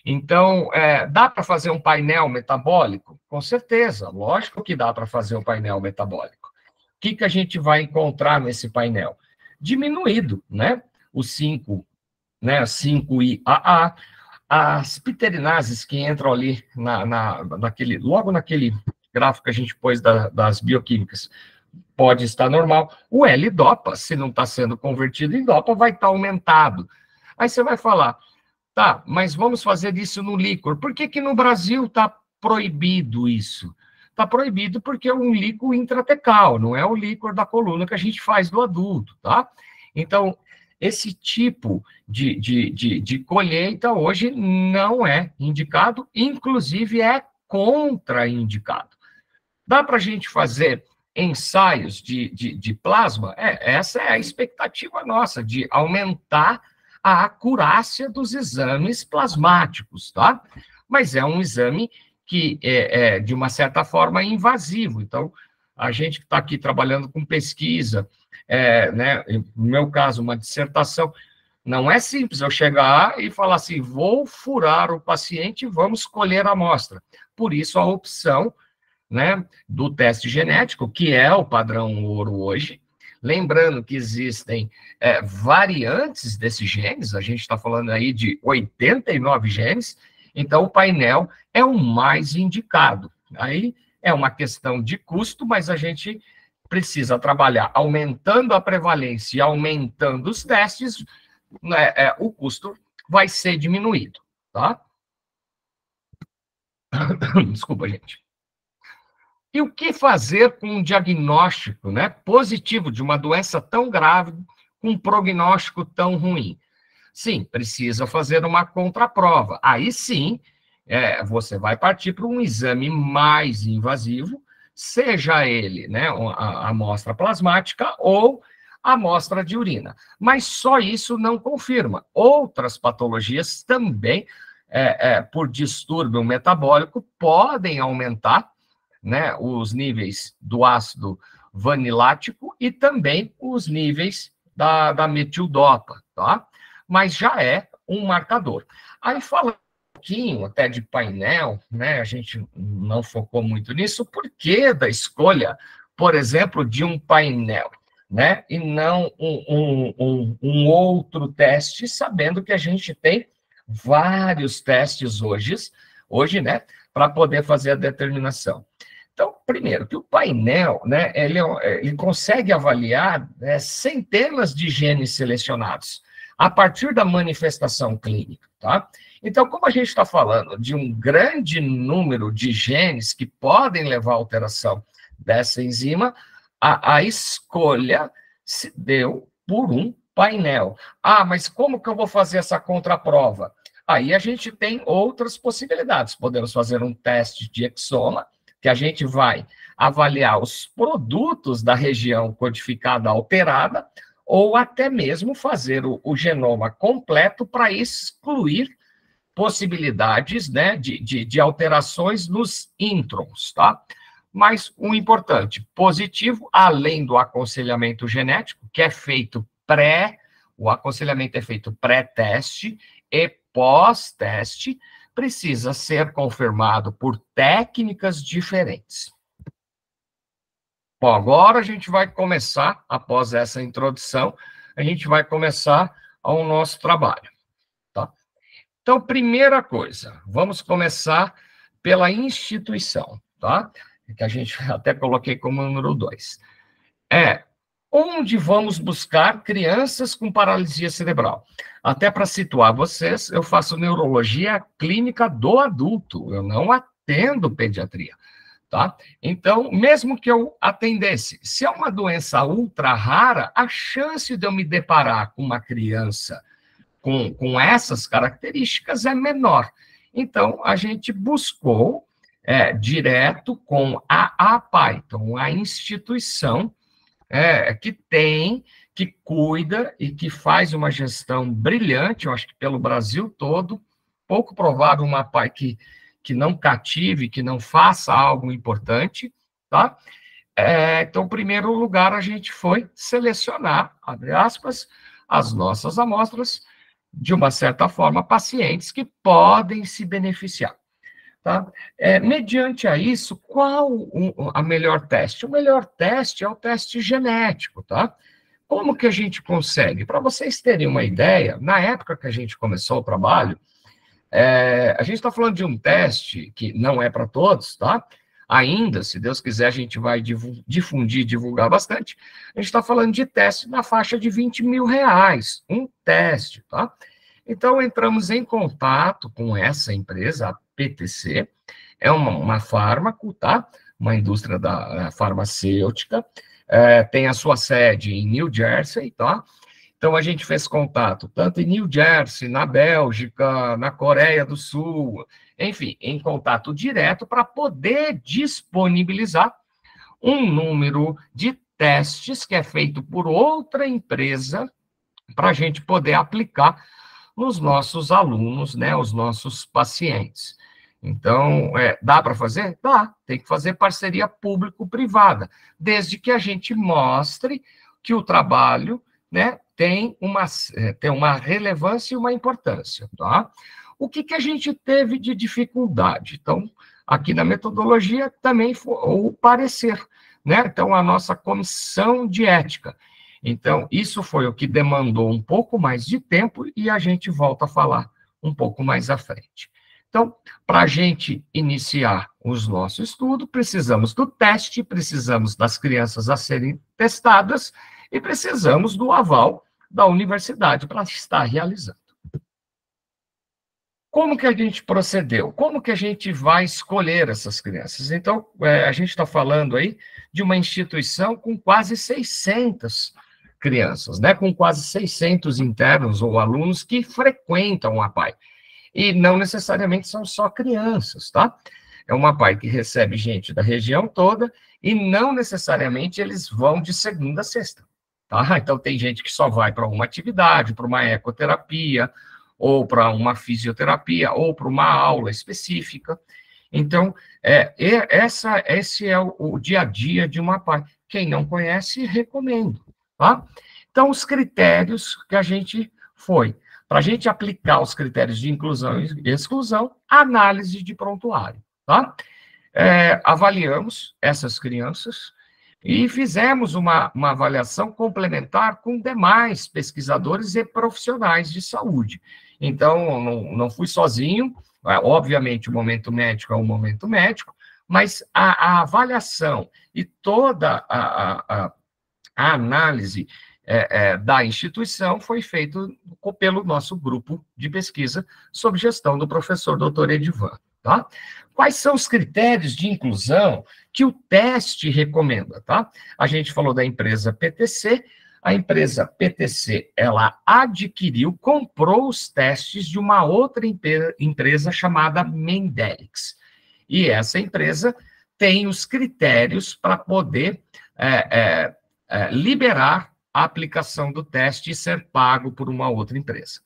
Então, dá para fazer um painel metabólico? Com certeza, lógico que dá para fazer um painel metabólico. O que a gente vai encontrar nesse painel? Diminuído, né? O 5, né? 5IAA, as pterinases que entram ali logo naquele gráfico que a gente pôs das bioquímicas, pode estar normal. O L-DOPA, se não está sendo convertido em DOPA, vai estar aumentado. Aí você vai falar, tá, mas vamos fazer isso no líquor. Por que no Brasil está proibido isso? Está proibido porque é um líquor intratecal, não é o líquor da coluna que a gente faz do adulto, tá? Então, esse tipo de colheita hoje não é indicado, inclusive é contraindicado. Dá para a gente fazer ensaios de plasma? Essa é a expectativa nossa, de aumentar a acurácia dos exames plasmáticos, tá? Mas é um exame que é de uma certa forma, invasivo. Então, a gente que está aqui trabalhando com pesquisa, né, no meu caso, uma dissertação, não é simples eu chegar e falar assim, vou furar o paciente e vamos colher a amostra. Por isso, a opção, né, do teste genético, que é o padrão ouro hoje. Lembrando que existem variantes desses genes, a gente está falando aí de 89 genes, então o painel é o mais indicado. Aí é uma questão de custo, mas a gente precisa trabalhar aumentando a prevalência e aumentando os testes, né, o custo vai ser diminuído, tá? Desculpa, gente. E o que fazer com um diagnóstico, né, positivo de uma doença tão grave, com um prognóstico tão ruim? Sim, precisa fazer uma contraprova. Aí sim, você vai partir para um exame mais invasivo, seja ele, né, a amostra plasmática ou a amostra de urina. Mas só isso não confirma. Outras patologias também, por distúrbio metabólico, podem aumentar, né, os níveis do ácido vanilático e também os níveis da metildopa, tá? Mas já é um marcador. Aí falando um pouquinho até de painel, né, a gente não focou muito nisso, por que da escolha, por exemplo, de um painel, né, e não um outro teste, sabendo que a gente tem vários testes hoje, né, para poder fazer a determinação. Então, primeiro, que o painel, né, ele consegue avaliar centenas de genes selecionados a partir da manifestação clínica, tá? Então, como a gente está falando de um grande número de genes que podem levar à alteração dessa enzima, a escolha se deu por um painel. Ah, mas como que eu vou fazer essa contraprova? Aí a gente tem outras possibilidades. Podemos fazer um teste de exoma, que a gente vai avaliar os produtos da região codificada alterada, ou até mesmo fazer o genoma completo para excluir possibilidades, né, de alterações nos introns, tá? Mas o importante, positivo, além do aconselhamento genético, que é feito o aconselhamento é feito pré-teste e pós-teste, precisa ser confirmado por técnicas diferentes. Bom, agora a gente vai começar, após essa introdução, a gente vai começar o nosso trabalho, tá? Então, primeira coisa, vamos começar pela instituição, tá? Que a gente até coloquei como número 2. Onde vamos buscar crianças com paralisia cerebral? Até para situar vocês, eu faço neurologia clínica do adulto, eu não atendo pediatria, tá? Então, mesmo que eu atendesse, se é uma doença ultra rara, a chance de eu me deparar com uma criança com essas características é menor. Então, a gente buscou direto com a APAI, então a instituição que cuida e que faz uma gestão brilhante, eu acho que pelo Brasil todo, pouco provável uma APAI que não cative, que não faça algo importante, tá? Então, em primeiro lugar, a gente foi selecionar, abre aspas, as nossas amostras, de uma certa forma, pacientes que podem se beneficiar. Tá? Mediante a isso, qual a melhor teste? O melhor teste é o teste genético, tá? Como que a gente consegue? Para vocês terem uma ideia, na época que a gente começou o trabalho, a gente está falando de um teste que não é para todos, tá? Ainda, se Deus quiser, a gente vai difundir, divulgar bastante. A gente está falando de teste na faixa de R$20 mil, um teste, tá? Então, entramos em contato com essa empresa, a PTC, é uma fármaco, tá? Uma indústria farmacêutica, tem a sua sede em New Jersey, tá? Então, a gente fez contato tanto em New Jersey, na Bélgica, na Coreia do Sul, enfim, em contato direto para poder disponibilizar um número de testes que é feito por outra empresa para a gente poder aplicar nos nossos alunos, né, os nossos pacientes. Então, dá para fazer? Dá, tem que fazer parceria público-privada, desde que a gente mostre que o trabalho, né, tem uma relevância e uma importância, tá? O que a gente teve de dificuldade? Então, aqui na metodologia também foi o parecer, né? Então, a nossa comissão de ética. Então, isso foi o que demandou um pouco mais de tempo e a gente volta a falar um pouco mais à frente. Então, para a gente iniciar o nosso estudo, precisamos do teste, precisamos das crianças a serem testadas e precisamos do aval da universidade para estar realizando. Como que a gente procedeu? Como que a gente vai escolher essas crianças? Então, a gente está falando aí de uma instituição com quase 600 crianças, né, com quase 600 internos ou alunos que frequentam a APAI. E não necessariamente são só crianças, tá? É uma APAI que recebe gente da região toda e não necessariamente eles vão de segunda a sexta, tá? Então, tem gente que só vai para uma atividade, para uma ecoterapia, ou para uma fisioterapia, ou para uma aula específica. Então, esse é o dia a dia de uma APAI. Quem não conhece, recomendo. Tá? Então, os critérios que a gente foi, para a gente aplicar os critérios de inclusão e exclusão, análise de prontuário, tá? Avaliamos essas crianças e fizemos uma avaliação complementar com demais pesquisadores e profissionais de saúde. Então, não fui sozinho, obviamente o momento médico é um momento médico, mas a avaliação e toda a análise da instituição foi feita pelo nosso grupo de pesquisa sob gestão do professor Dr. Edivan. Tá? Quais são os critérios de inclusão que o teste recomenda, tá? A gente falou da empresa PTC. A empresa PTC, ela adquiriu, comprou os testes de uma outra empresa chamada Mendelix. E essa empresa tem os critérios para poder liberar a aplicação do teste e ser pago por uma outra empresa.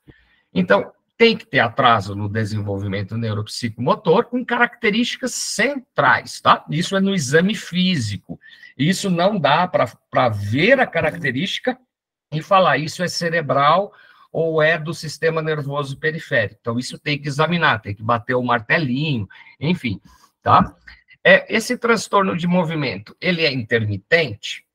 Então, tem que ter atraso no desenvolvimento neuropsicomotor com características centrais, tá? Isso é no exame físico. Isso não dá para ver a característica e falar isso é cerebral ou é do sistema nervoso periférico. Então, isso tem que examinar, tem que bater o martelinho, enfim, tá? Esse transtorno de movimento, ele é intermitente,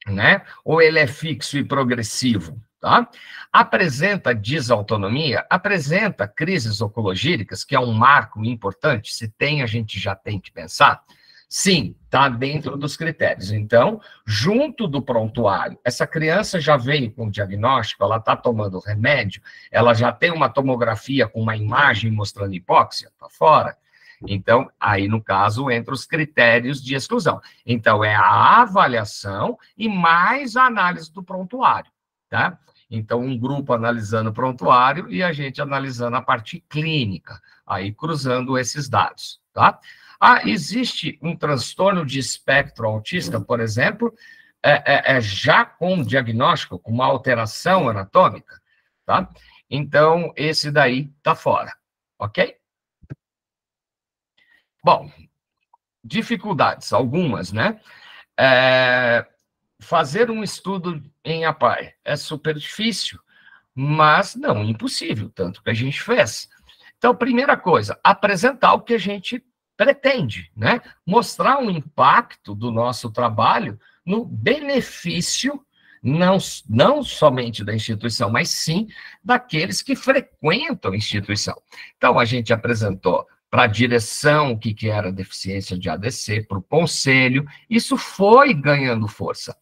né? Ou ele é fixo e progressivo, tá? Apresenta desautonomia, apresenta crises oncologíricas, que é um marco importante, se tem, a gente já tem que pensar. Sim, está dentro dos critérios. Então, junto do prontuário, essa criança já veio com o diagnóstico, ela está tomando remédio, ela já tem uma tomografia com uma imagem mostrando hipóxia, está fora. Então, aí, no caso, entra os critérios de exclusão. Então, é a avaliação e mais a análise do prontuário, tá? Então, um grupo analisando o prontuário e a gente analisando a parte clínica, aí cruzando esses dados, tá? Existe um transtorno de espectro autista, por exemplo, já com diagnóstico, com uma alteração anatômica, tá? Então, esse daí tá fora, ok? Bom, dificuldades, algumas, né? Fazer um estudo em APAE é super difícil, mas não impossível, tanto que a gente fez. Então, primeira coisa, apresentar o que a gente pretende, né? Mostrar o impacto do nosso trabalho no benefício, não somente da instituição, mas sim daqueles que frequentam a instituição. Então, a gente apresentou para a direção o que era deficiência de ADC, para o conselho, isso foi ganhando força.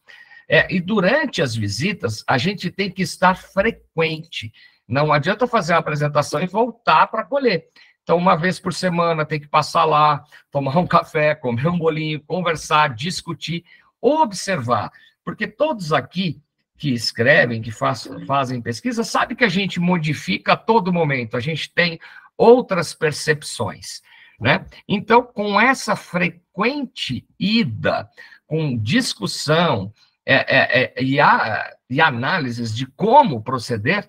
E durante as visitas, a gente tem que estar frequente. Não adianta fazer uma apresentação e voltar para colher. Então, uma vez por semana, tem que passar lá, tomar um café, comer um bolinho, conversar, discutir, observar. Porque todos aqui que escrevem, que fazem pesquisa, sabem que a gente modifica a todo momento, a gente tem outras percepções, né? Então, com essa frequente ida, com discussão e análises de como proceder,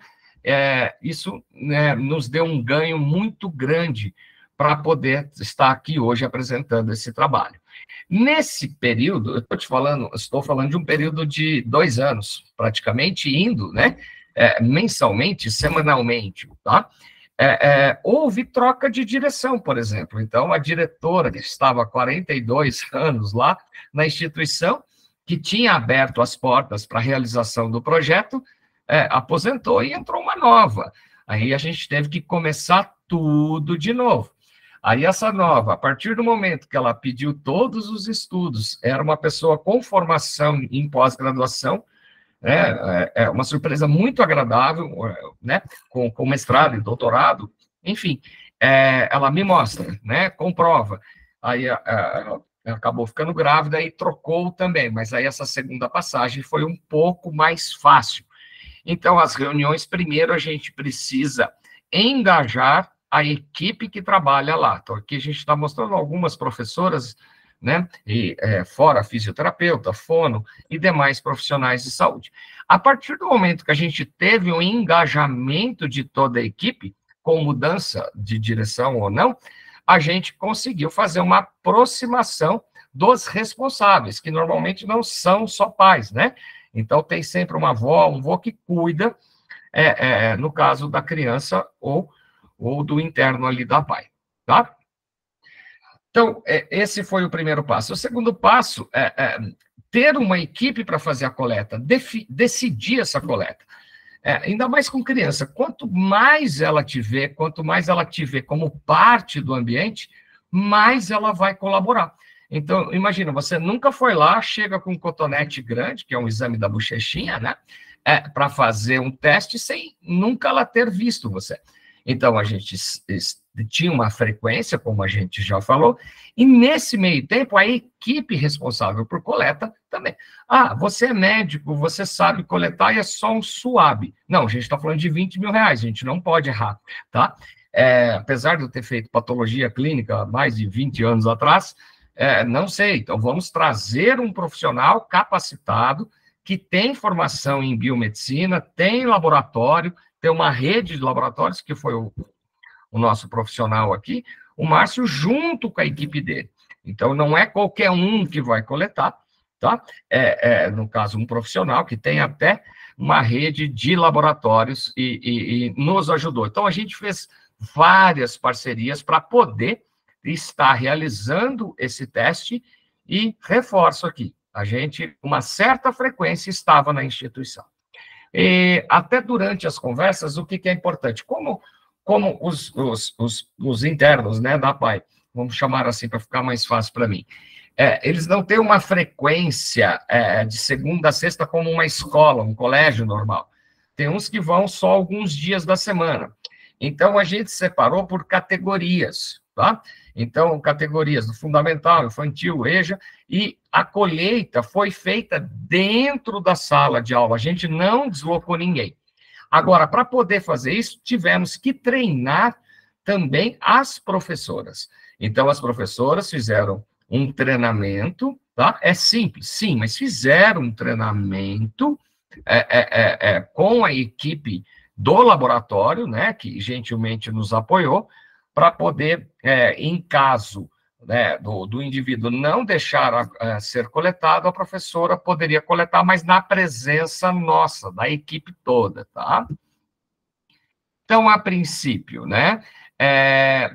isso, né, nos deu um ganho muito grande para poder estar aqui hoje apresentando esse trabalho. Nesse período, estou falando de um período de 2 anos, praticamente indo, né, mensalmente, semanalmente, tá? Houve troca de direção, por exemplo. Então, a diretora que estava há 42 anos lá na instituição, que tinha aberto as portas para a realização do projeto, aposentou e entrou uma nova. Aí a gente teve que começar tudo de novo. Aí essa nova, a partir do momento que ela pediu todos os estudos, era uma pessoa com formação em pós-graduação, é uma surpresa muito agradável, né, com mestrado e doutorado, enfim, ela me mostra, né, comprova. Aí acabou ficando grávida e trocou também, mas aí essa segunda passagem foi um pouco mais fácil. Então, as reuniões, primeiro a gente precisa engajar a equipe que trabalha lá. Então, aqui a gente está mostrando algumas professoras, né, e fora fisioterapeuta, fono e demais profissionais de saúde. A partir do momento que a gente teve um engajamento de toda a equipe, com mudança de direção ou não, a gente conseguiu fazer uma aproximação dos responsáveis, que normalmente não são só pais, né? Então, tem sempre uma avó, um vô que cuida, no caso da criança ou do interno ali da pai, tá? Então, esse foi o primeiro passo. O segundo passo é ter uma equipe para fazer a coleta, decidir essa coleta. Ainda mais com criança, quanto mais ela te vê como parte do ambiente, mais ela vai colaborar. Então, imagina, você nunca foi lá, chega com um cotonete grande, que é um exame da bochechinha, né? Para fazer um teste sem nunca ela ter visto você. Então, a gente tinha uma frequência, como a gente já falou, e nesse meio tempo, a equipe responsável por coleta também. Ah, você é médico, você sabe coletar e é só um SUAB. Não, a gente está falando de 20 mil reais, a gente não pode errar, tá? Apesar de eu ter feito patologia clínica há mais de 20 anos atrás, não sei, então vamos trazer um profissional capacitado, que tem formação em biomedicina, tem laboratório, tem uma rede de laboratórios, que foi o nosso profissional aqui, o Márcio, junto com a equipe dele. Então, não é qualquer um que vai coletar, tá? No caso, um profissional que tem até uma rede de laboratórios e nos ajudou. Então, a gente fez várias parcerias para poder estar realizando esse teste e reforço aqui, a gente, uma certa frequência, estava na instituição. E até durante as conversas, o que é importante? Como os internos, né, da APAE, vamos chamar assim para ficar mais fácil para mim, eles não têm uma frequência de segunda a sexta como uma escola, um colégio normal. Tem uns que vão só alguns dias da semana. Então, a gente separou por categorias, tá? Então, categorias do fundamental, infantil, EJA, e a colheita foi feita dentro da sala de aula, a gente não deslocou ninguém. Agora, para poder fazer isso, tivemos que treinar também as professoras. Então, as professoras fizeram um treinamento, tá? É simples, sim, mas fizeram um treinamento com a equipe do laboratório, né, que gentilmente nos apoiou, para poder, em caso, né, do indivíduo não deixar ser coletado, a professora poderia coletar, mas na presença nossa, da equipe toda, tá? Então, a princípio, né,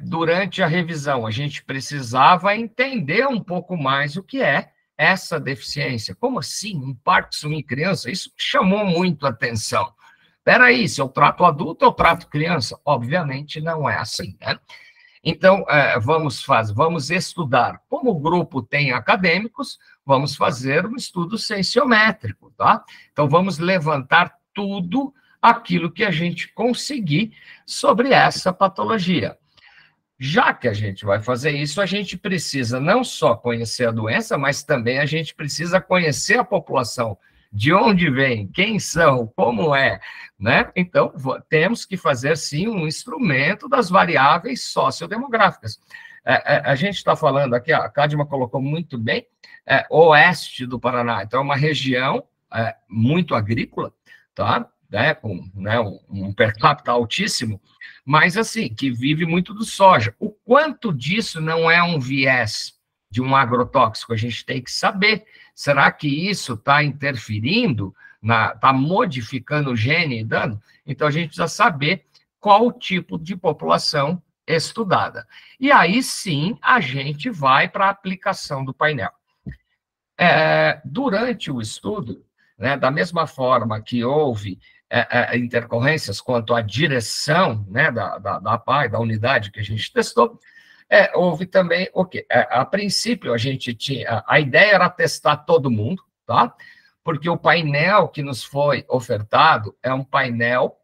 durante a revisão, a gente precisava entender um pouco mais o que é essa deficiência. Como assim, um Parkinson em criança? Isso chamou muito a atenção. Espera aí, se eu trato adulto, eu trato criança? Obviamente não é assim, né? Então, vamos estudar. Como o grupo tem acadêmicos, vamos fazer um estudo sensiométrico, tá? Então, vamos levantar tudo aquilo que a gente conseguir sobre essa patologia. Já que a gente vai fazer isso, a gente precisa não só conhecer a doença, mas também a gente precisa conhecer a população, de onde vem, quem são, como é, né? Então, temos que fazer, sim, um instrumento das variáveis sociodemográficas. A gente está falando aqui, a Cadma colocou muito bem, oeste do Paraná, então é uma região muito agrícola, tá? Com um per capita altíssimo, mas, assim, que vive muito do soja. O quanto disso não é um viés de um agrotóxico? A gente tem que saber. Será que isso está interferindo, está modificando o gene e dando? Então, a gente precisa saber qual o tipo de população estudada. E aí, sim, a gente vai para a aplicação do painel. Durante o estudo, né, da mesma forma que houve intercorrências quanto à direção, né, da APAE, da unidade que a gente testou, houve também o quê? A princípio, a gente tinha... A ideia era testar todo mundo, tá? Porque o painel que nos foi ofertado é um painel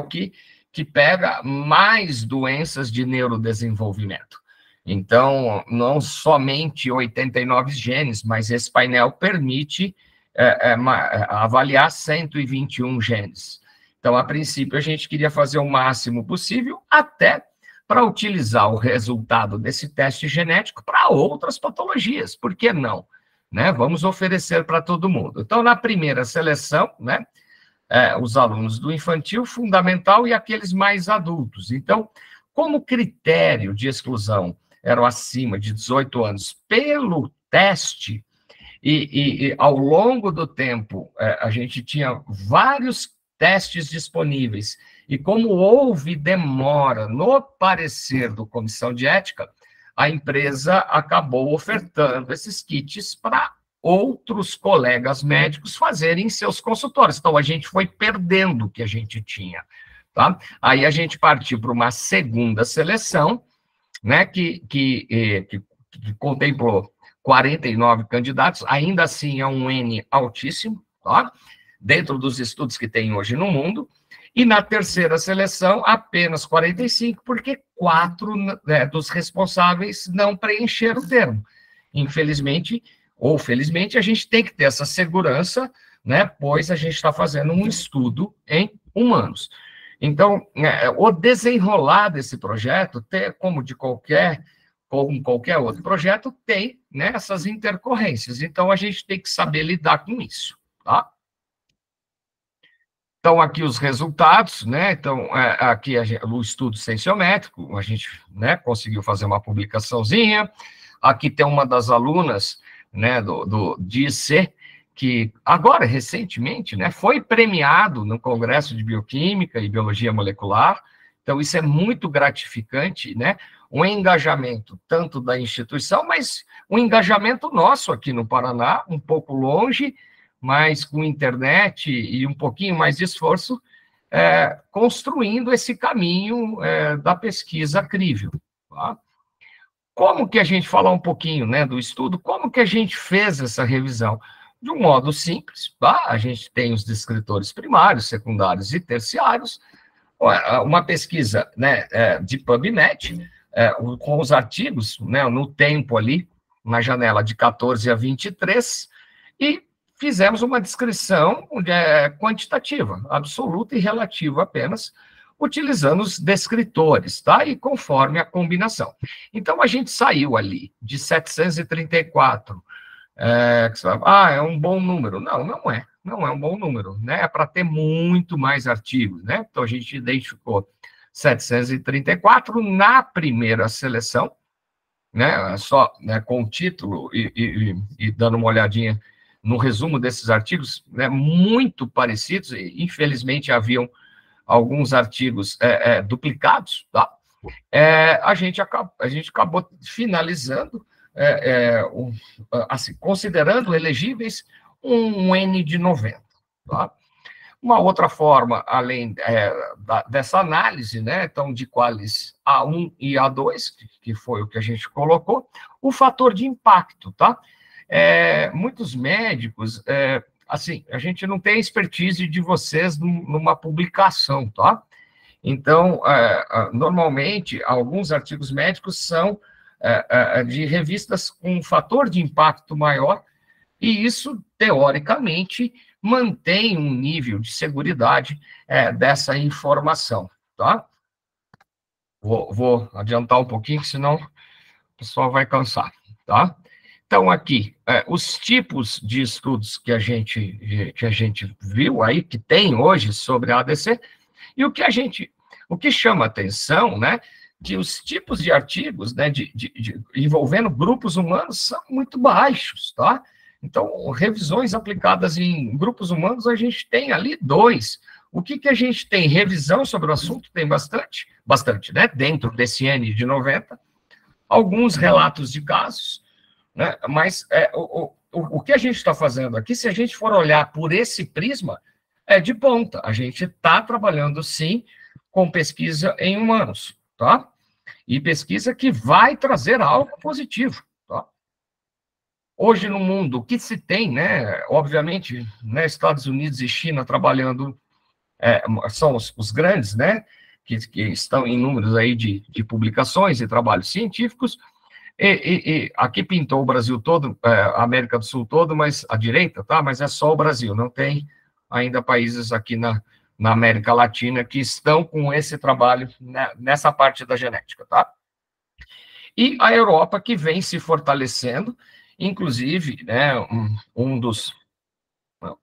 que pega mais doenças de neurodesenvolvimento. Então, não somente 89 genes, mas esse painel permite avaliar 121 genes. Então, a princípio, a gente queria fazer o máximo possível, até para utilizar o resultado desse teste genético para outras patologias. Por que não? Né? Vamos oferecer para todo mundo. Então, na primeira seleção, né, os alunos do infantil, fundamental e aqueles mais adultos. Então, como critério de exclusão eram acima de 18 anos pelo teste, e ao longo do tempo, a gente tinha vários testes disponíveis, e como houve demora no parecer do Comissão de Ética, a empresa acabou ofertando esses kits para outros colegas médicos fazerem em seus consultórios. Então, a gente foi perdendo o que a gente tinha, tá? Aí a gente partiu para uma segunda seleção, né, que contemplou 49 candidatos, ainda assim é um N altíssimo, tá? Dentro dos estudos que tem hoje no mundo, E na terceira seleção, apenas 45, porque 4 dos responsáveis não preencheram o termo. Infelizmente, ou felizmente, a gente tem que ter essa segurança, né, pois a gente está fazendo um estudo em humanos. Então, o desenrolar desse projeto, como qualquer outro projeto, tem, né, essas intercorrências. Então, a gente tem que saber lidar com isso, tá? Então, aqui os resultados, né? Então, aqui o estudo cienciométrico, a gente, né, conseguiu fazer uma publicaçãozinha. Aqui tem uma das alunas, né, do IC, que agora, recentemente, né, foi premiado no Congresso de Bioquímica e Biologia Molecular. Então, isso é muito gratificante, né? Um engajamento tanto da instituição, mas um engajamento nosso aqui no Paraná, um pouco longe, mas com internet e um pouquinho mais de esforço, construindo esse caminho da pesquisa crível. Tá? Como que a gente falar um pouquinho, né, do estudo, como que a gente fez essa revisão? De um modo simples, tá? A gente tem os descritores primários, secundários e terciários, uma pesquisa, né, de PubMed, com os artigos, né, no tempo ali, na janela de 14 a 23, e fizemos uma descrição quantitativa, absoluta e relativa apenas, utilizando os descritores, tá? E conforme a combinação. Então, a gente saiu ali de 734. É um bom número. Não, não é. Não é um bom número, né? É para ter muito mais artigos, né? Então, a gente identificou 734 na primeira seleção, né? Só, né, com o título e dando uma olhadinha no resumo desses artigos, né, muito parecidos, e infelizmente haviam alguns artigos duplicados, tá? A gente acabou finalizando, assim, considerando elegíveis um N de 90, tá? Uma outra forma, além dessa análise, né, então, de qualis A1 e A2, que foi o que a gente colocou, o fator de impacto, tá? Muitos médicos, assim, a gente não tem a expertise de vocês numa publicação, tá? Então, normalmente, alguns artigos médicos são de revistas com um fator de impacto maior, e isso, teoricamente, mantém um nível de seguridade dessa informação, tá? Vou adiantar um pouquinho, senão o pessoal vai cansar, tá? Então, aqui, os tipos de estudos que a gente viu aí, que tem hoje sobre a ADC, e o que chama atenção, né, que os tipos de artigos, né, envolvendo grupos humanos são muito baixos, tá? Então, revisões aplicadas em grupos humanos, a gente tem ali 2. O que a gente tem? Revisão sobre o assunto tem bastante, né, dentro desse N de 90, alguns relatos de casos, né? Mas o que a gente está fazendo aqui, se a gente for olhar por esse prisma, é de ponta. A gente está trabalhando, sim, com pesquisa em humanos, tá? E pesquisa que vai trazer algo positivo, tá? Hoje, no mundo, o que se tem, né? Obviamente, né, Estados Unidos e China trabalhando, são os grandes, né? Que estão em números aí de publicações e trabalhos científicos. E aqui pintou o Brasil todo, a América do Sul todo, mas à direita, tá? Mas é só o Brasil, não tem ainda países aqui na América Latina que estão com esse trabalho, né, nessa parte da genética, tá? E a Europa que vem se fortalecendo, inclusive, né,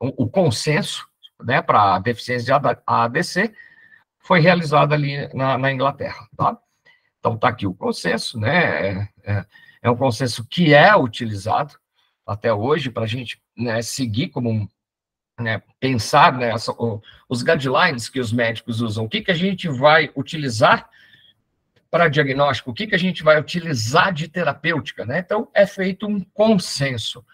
o consenso, né, para a deficiência de ADC foi realizado ali na Inglaterra, tá? Então, está aqui o consenso, né? É um consenso que é utilizado até hoje para a gente, né, seguir como, né, pensar, né, os guidelines que os médicos usam, o que a gente vai utilizar para diagnóstico, o que a gente vai utilizar de terapêutica, né? Então, é feito um consenso.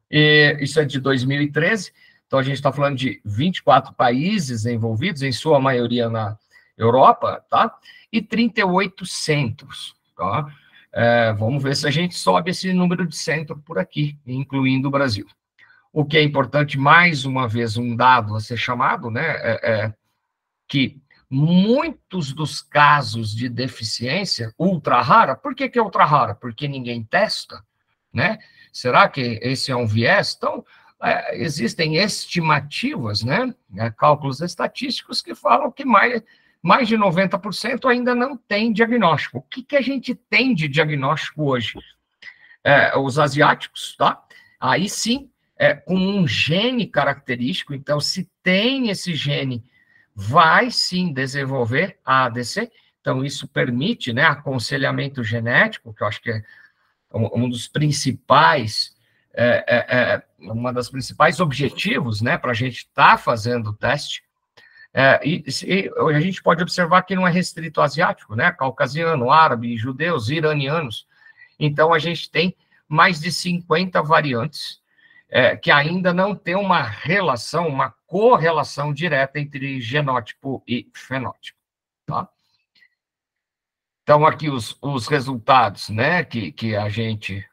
E isso é de 2013, então a gente está falando de 24 países envolvidos, em sua maioria na Europa, tá? E 38 centros, tá? Vamos ver se a gente sobe esse número de centro por aqui, incluindo o Brasil. O que é importante, mais uma vez, um dado a ser chamado, né? que muitos dos casos de deficiência ultra rara, por que que é ultra rara? Porque ninguém testa, né? Será que esse é um viés? Então, existem estimativas, né? Cálculos estatísticos que falam que mais de 90% ainda não tem diagnóstico. O que que a gente tem de diagnóstico hoje? Os asiáticos, tá? Aí sim, com um gene característico, então, se tem esse gene, vai sim desenvolver a ADC, então isso permite, né, aconselhamento genético, que eu acho que é um dos principais, uma das principais objetivos, né, para a gente estar fazendo o teste, e a gente pode observar que não é restrito ao asiático, né, caucasiano, árabe, judeus, iranianos, então a gente tem mais de 50 variantes, que ainda não tem uma relação, uma correlação direta entre genótipo e fenótipo, tá? Então, aqui os resultados, né, que a gente...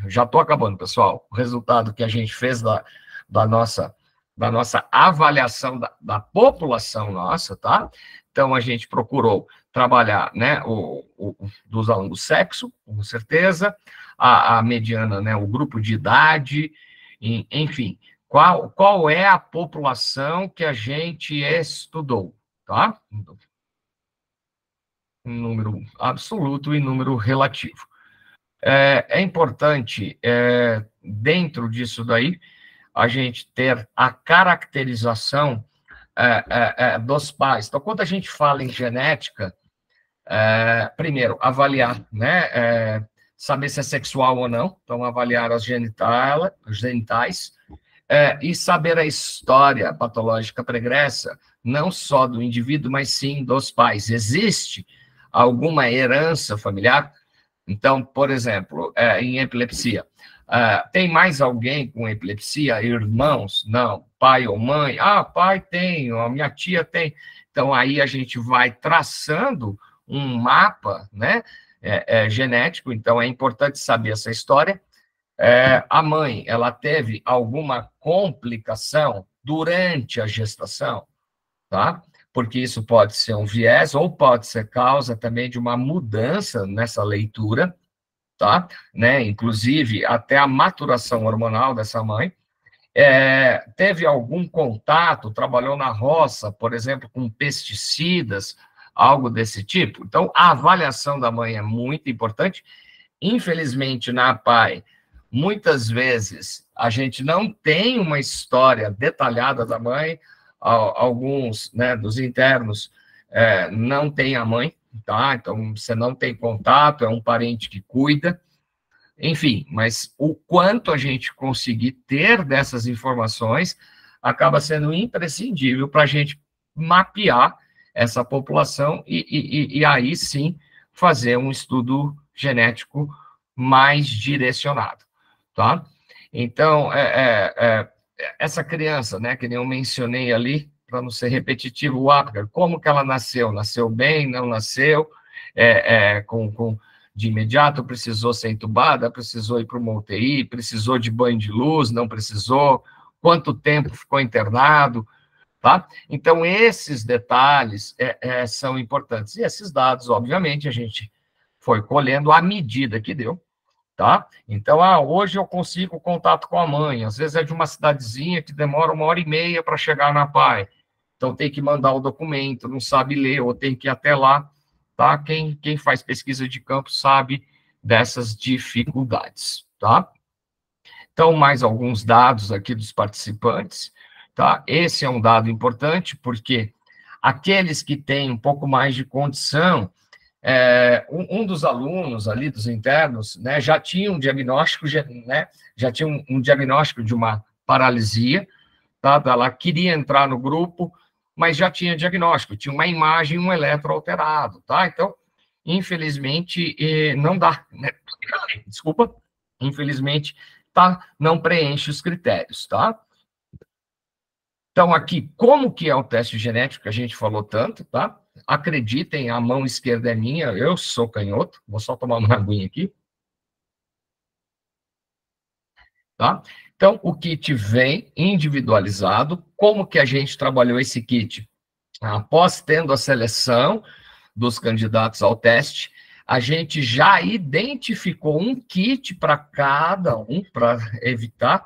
Já estou acabando, pessoal. O resultado que a gente fez da nossa avaliação da população nossa, tá? Então, a gente procurou trabalhar, né, dos alunos, o sexo, com certeza, a mediana, né, o grupo de idade, enfim, qual é a população que a gente estudou, tá? Número absoluto e número relativo. É importante, dentro disso daí, a gente ter a caracterização dos pais. Então, quando a gente fala em genética, primeiro, avaliar, né, saber se é sexual ou não, então avaliar os genitais, e saber a história patológica pregressa, não só do indivíduo, mas sim dos pais. Existe alguma herança familiar? Então, por exemplo, em epilepsia, tem mais alguém com epilepsia? Irmãos? Não. Pai ou mãe? Pai tem, a minha tia tem. Então, aí a gente vai traçando um mapa, né, genético, então é importante saber essa história. A mãe, ela teve alguma complicação durante a gestação, tá? Porque isso pode ser um viés ou pode ser causa também de uma mudança nessa leitura, tá? Né? Inclusive, até a maturação hormonal dessa mãe. Teve algum contato, trabalhou na roça, por exemplo, com pesticidas, algo desse tipo. Então, a avaliação da mãe é muito importante. Infelizmente, na APAE, muitas vezes a gente não tem uma história detalhada da mãe, alguns, né, dos internos não tem a mãe, tá? Então, você não tem contato, é um parente que cuida, enfim, mas o quanto a gente conseguir ter dessas informações acaba sendo imprescindível para a gente mapear essa população e aí sim fazer um estudo genético mais direcionado, tá? Então, essa criança, né, que nem eu mencionei ali, para não ser repetitivo, o Apgar, como que ela nasceu? Nasceu bem, não nasceu? De imediato precisou ser entubada, precisou ir para uma UTI, precisou de banho de luz, não precisou? Quanto tempo ficou internado? Tá? Então, esses detalhes são importantes. E esses dados, obviamente, a gente foi colhendo à medida que deu, tá? Então, hoje eu consigo contato com a mãe, às vezes é de uma cidadezinha que demora 1h30 para chegar na PAI, então tem que mandar o documento, não sabe ler, ou tem que ir até lá, tá? Quem faz pesquisa de campo sabe dessas dificuldades, tá? Então, mais alguns dados aqui dos participantes, tá? Esse é um dado importante, porque aqueles que têm um pouco mais de condição, um dos alunos ali, dos internos, né, já tinha um diagnóstico, né, já tinha um diagnóstico de uma paralisia, tá? Ela queria entrar no grupo, mas já tinha diagnóstico, tinha uma imagem, um eletro alterado, tá? Então, infelizmente, não dá, né? Desculpa, infelizmente, tá? Não preenche os critérios, tá? Então, aqui, como que é o teste genético que a gente falou tanto, tá? Acreditem, a mão esquerda é minha, eu sou canhoto, vou só tomar uma aguinha aqui. Tá? Então, o kit vem individualizado. Como que a gente trabalhou esse kit? após tendo a seleção dos candidatos ao teste, a gente já identificou um kit para cada um, para evitar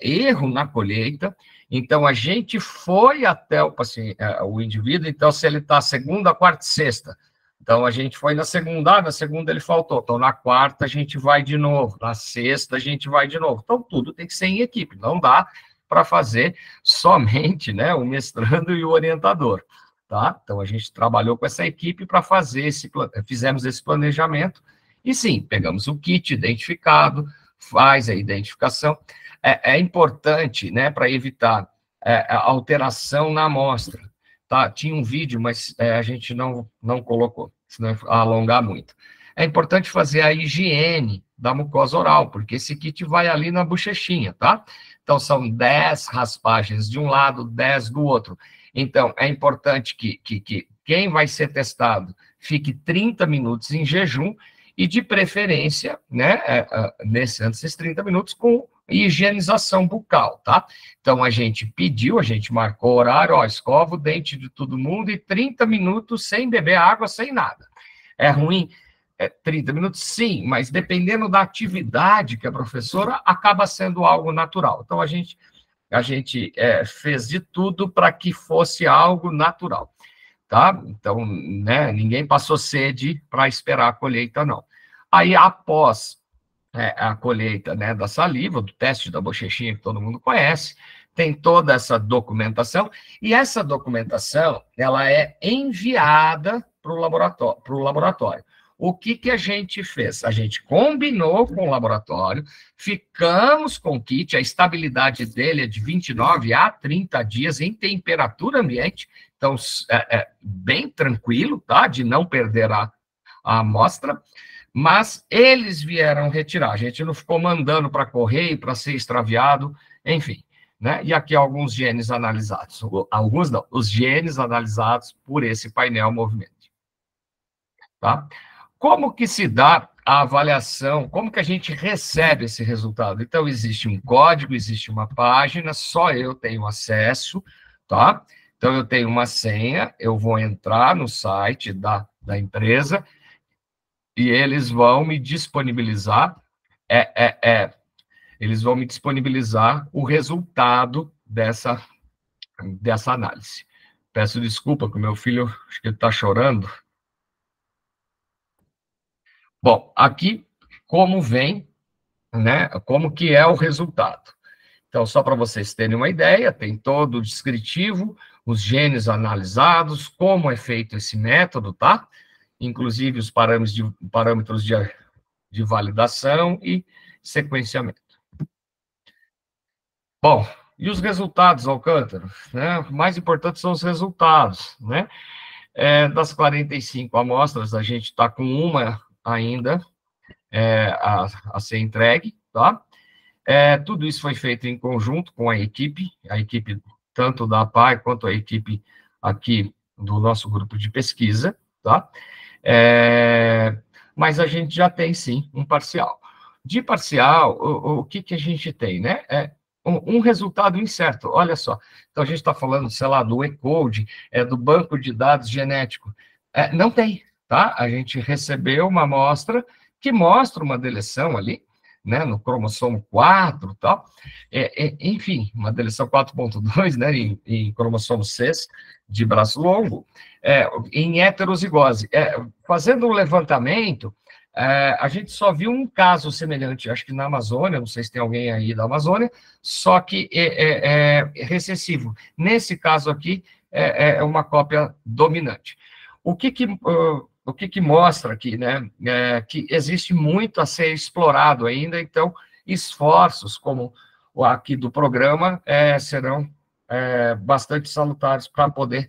erro na colheita. Então, a gente foi até o indivíduo, então, se ele está segunda, quarta e sexta, então, a gente foi na segunda ele faltou, então, na quarta a gente vai de novo, na sexta a gente vai de novo. Então, tudo tem que ser em equipe, não dá para fazer somente, né, o mestrando e o orientador. Tá? Então, a gente trabalhou com essa equipe para fazer fizemos esse planejamento, e sim, pegamos o kit identificado, faz a identificação. É importante, né, para evitar a alteração na amostra. Tá? Tinha um vídeo, mas a gente não colocou, senão ia alongar muito. É importante fazer a higiene da mucosa oral, porque esse kit vai ali na bochechinha, tá? Então, são 10 raspagens de um lado, 10 do outro. Então, é importante que quem vai ser testado fique 30 minutos em jejum e, de preferência, né, antes desses 30 minutos, com higienização bucal, tá? Então, a gente marcou o horário, escova o dente de todo mundo e 30 minutos sem beber água, sem nada. É ruim? 30 minutos, sim, mas dependendo da atividade que a professora, acaba sendo algo natural. Então, a gente fez de tudo para que fosse algo natural, tá? Então, né, ninguém passou sede para esperar a colheita, não. Aí, após a colheita, né, da saliva, do teste da bochechinha, que todo mundo conhece, tem toda essa documentação, e essa documentação, ela é enviada para o laboratório. O que a gente fez? A gente combinou com o laboratório, ficamos com o kit, a estabilidade dele é de 29 a 30 dias em temperatura ambiente, então bem tranquilo, tá? De não perder a amostra, mas eles vieram retirar, a gente não ficou mandando para correio, para ser extraviado, enfim, né? E aqui alguns genes analisados, alguns não, os genes analisados por esse painel movimento, tá? Como que se dá a avaliação, como que a gente recebe esse resultado? Então, existe um código, existe uma página, só eu tenho acesso, tá? Então, eu tenho uma senha, eu vou entrar no site da empresa e eles vão me disponibilizar, eles vão me disponibilizar o resultado dessa análise. Peço desculpa, que o meu filho, acho que ele está chorando. Bom, aqui, como vem, né, como que é o resultado. Então, só para vocês terem uma ideia, tem todo o descritivo, os genes analisados, como é feito esse método, tá? Inclusive os parâmetros de validação e sequenciamento. Bom, e os resultados, Alcântara? Né? O mais importante são os resultados, né? Das 45 amostras, a gente está com uma ainda a ser entregue, tá? Tudo isso foi feito em conjunto com a equipe tanto da APAE quanto a equipe aqui do nosso grupo de pesquisa, tá? Mas a gente já tem, sim, um parcial. De parcial, o que a gente tem, né? Um resultado incerto, olha só. Então, a gente está falando, sei lá, do ECODE, do banco de dados genético. Não tem, tá? A gente recebeu uma amostra que mostra uma deleção ali, né, no cromossomo 4 e tal, enfim, uma deleção 4.2, né, em cromossomo 6, de braço longo, em heterozigose. Fazendo um levantamento, a gente só viu um caso semelhante, acho que na Amazônia, não sei se tem alguém aí da Amazônia, só que é recessivo. Nesse caso aqui, é uma cópia dominante. O que mostra aqui, né, que existe muito a ser explorado ainda, então, esforços como o aqui do programa serão bastante salutares para poder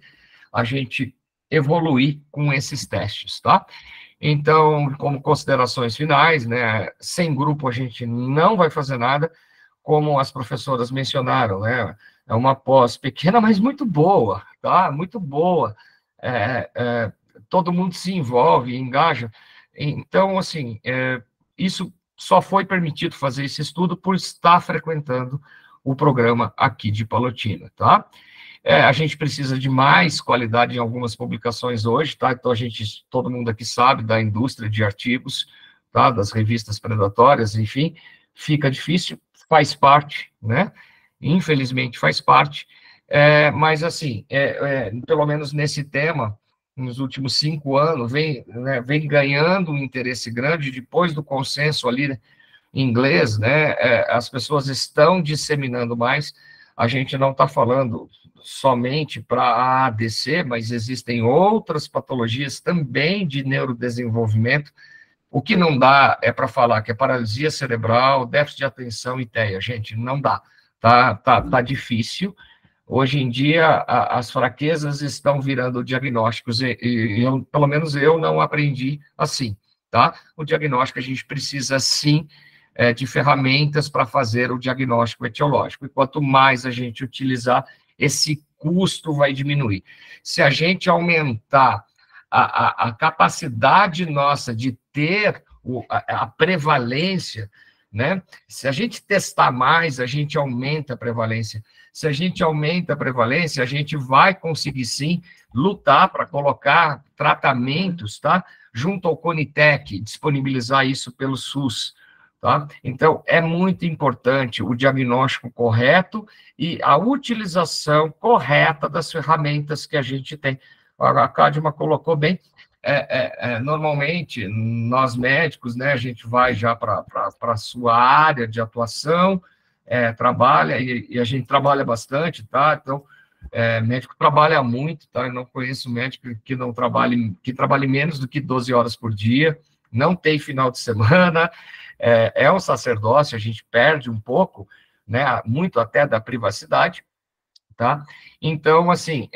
a gente evoluir com esses testes, tá? Então, como considerações finais, né, sem grupo a gente não vai fazer nada, como as professoras mencionaram, né, é uma pós pequena, mas muito boa, tá? Muito boa, todo mundo se envolve, engaja. Então, assim, isso só foi permitido fazer esse estudo por estar frequentando o programa aqui de Palotina, tá? A gente precisa de mais qualidade em algumas publicações hoje, tá? Então, todo mundo aqui sabe da indústria de artigos, tá? Das revistas predatórias, enfim, fica difícil, faz parte, né? Infelizmente faz parte, mas, assim, pelo menos nesse tema, nos últimos 5 anos, vem ganhando um interesse grande, depois do consenso ali em inglês, né? As pessoas estão disseminando mais. A gente não está falando somente para a ADC, mas existem outras patologias também de neurodesenvolvimento. O que não dá é para falar que é paralisia cerebral, déficit de atenção e TEA. Gente, não dá. Tá difícil. Hoje em dia, as fraquezas estão virando diagnósticos, e pelo menos eu não aprendi assim, tá? O diagnóstico, a gente precisa, sim, de ferramentas para fazer o diagnóstico etiológico, e quanto mais a gente utilizar, esse custo vai diminuir. Se a gente aumentar a capacidade nossa de ter a prevalência, né? Se a gente testar mais, a gente aumenta a prevalência. Se a gente aumenta a prevalência, a gente vai conseguir, sim, lutar para colocar tratamentos, tá? Junto ao Conitec, disponibilizar isso pelo SUS, tá? Então, é muito importante o diagnóstico correto e a utilização correta das ferramentas que a gente tem. A Cadma colocou bem, normalmente, nós médicos, né, a gente vai já para a sua área de atuação, trabalha, e a gente trabalha bastante, tá? Então, médico trabalha muito, tá? Eu não conheço médico que não trabalhe, que trabalhe menos do que 12 horas por dia, não tem final de semana, é um sacerdócio, a gente perde um pouco, né, muito até da privacidade, tá? Então, assim,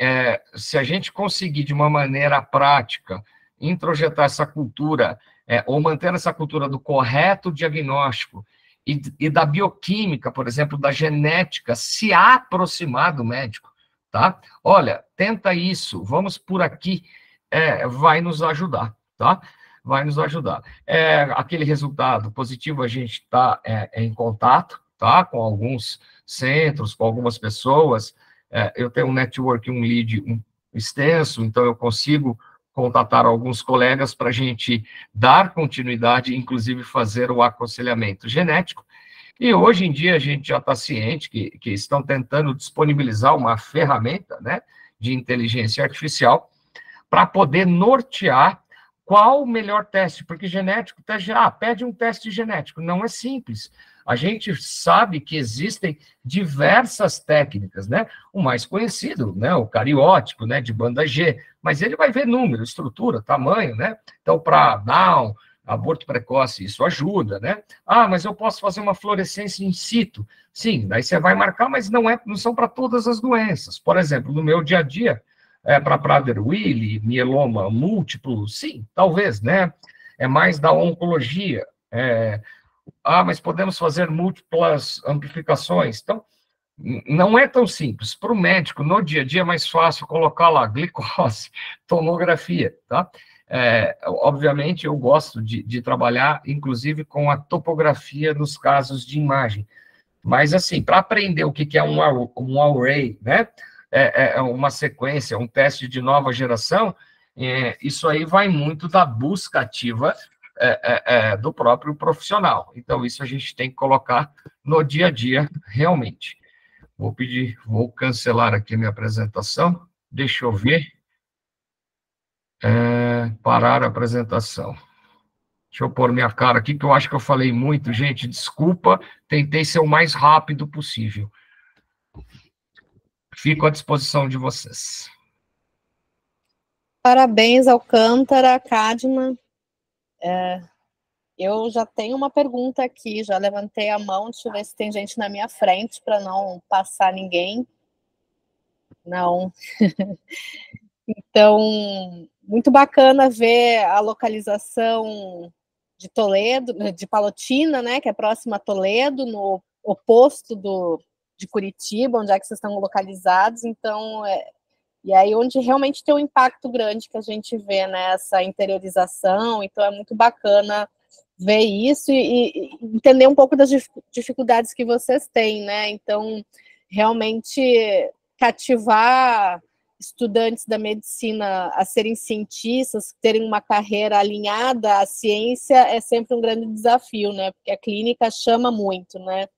se a gente conseguir, de uma maneira prática, introjetar essa cultura, ou manter essa cultura do correto diagnóstico e da bioquímica, por exemplo, da genética, se aproximar do médico, tá? Olha, tenta isso, vamos por aqui, vai nos ajudar, tá? Vai nos ajudar. Aquele resultado positivo, a gente está em contato, tá? Com alguns centros, com algumas pessoas. Eu tenho um network, um lead extenso, então eu consigo contatar alguns colegas para a gente dar continuidade, inclusive fazer o aconselhamento genético. E hoje em dia a gente já está ciente que estão tentando disponibilizar uma ferramenta, né, de inteligência artificial para poder nortear qual o melhor teste, porque genético, pede um teste genético, não é simples. A gente sabe que existem diversas técnicas, né? O mais conhecido, né? O cariótipo, né? De banda G, mas ele vai ver número, estrutura, tamanho, né? Então, para Down, aborto precoce, isso ajuda, né? Mas eu posso fazer uma fluorescência in situ. Sim, daí você vai marcar, mas não são para todas as doenças. Por exemplo, no meu dia a dia, para Prader-Willi, mieloma múltiplo, sim, talvez, né? É mais da oncologia, mas podemos fazer múltiplas amplificações. Então, não é tão simples. Para o médico, no dia a dia, é mais fácil colocar lá glicose, tomografia, tá? Obviamente, eu gosto de trabalhar, inclusive, com a topografia nos casos de imagem. Mas, assim, para aprender o que é um array, né? Uma sequência, um teste de nova geração, isso aí vai muito da busca ativa do próprio profissional. Então, isso a gente tem que colocar no dia a dia, realmente. Vou cancelar aqui a minha apresentação, deixa eu ver. Parar a apresentação. Deixa eu pôr minha cara aqui, que eu acho que eu falei muito, gente, desculpa, tentei ser o mais rápido possível. Fico à disposição de vocês. Parabéns, Alcântara, Cadma. Eu já tenho uma pergunta aqui, já levantei a mão, deixa eu ver se tem gente na minha frente, para não passar ninguém. Não. Então, muito bacana ver a localização de Toledo, de Palotina, né, que é próxima a Toledo, no oposto de Curitiba, onde é que vocês estão localizados. Então, e aí onde realmente tem um impacto grande que a gente vê, né, essa interiorização. Então, é muito bacana ver isso e entender um pouco das dificuldades que vocês têm, né? Então, realmente cativar estudantes da medicina a serem cientistas, terem uma carreira alinhada à ciência, é sempre um grande desafio, né? Porque a clínica chama muito, né?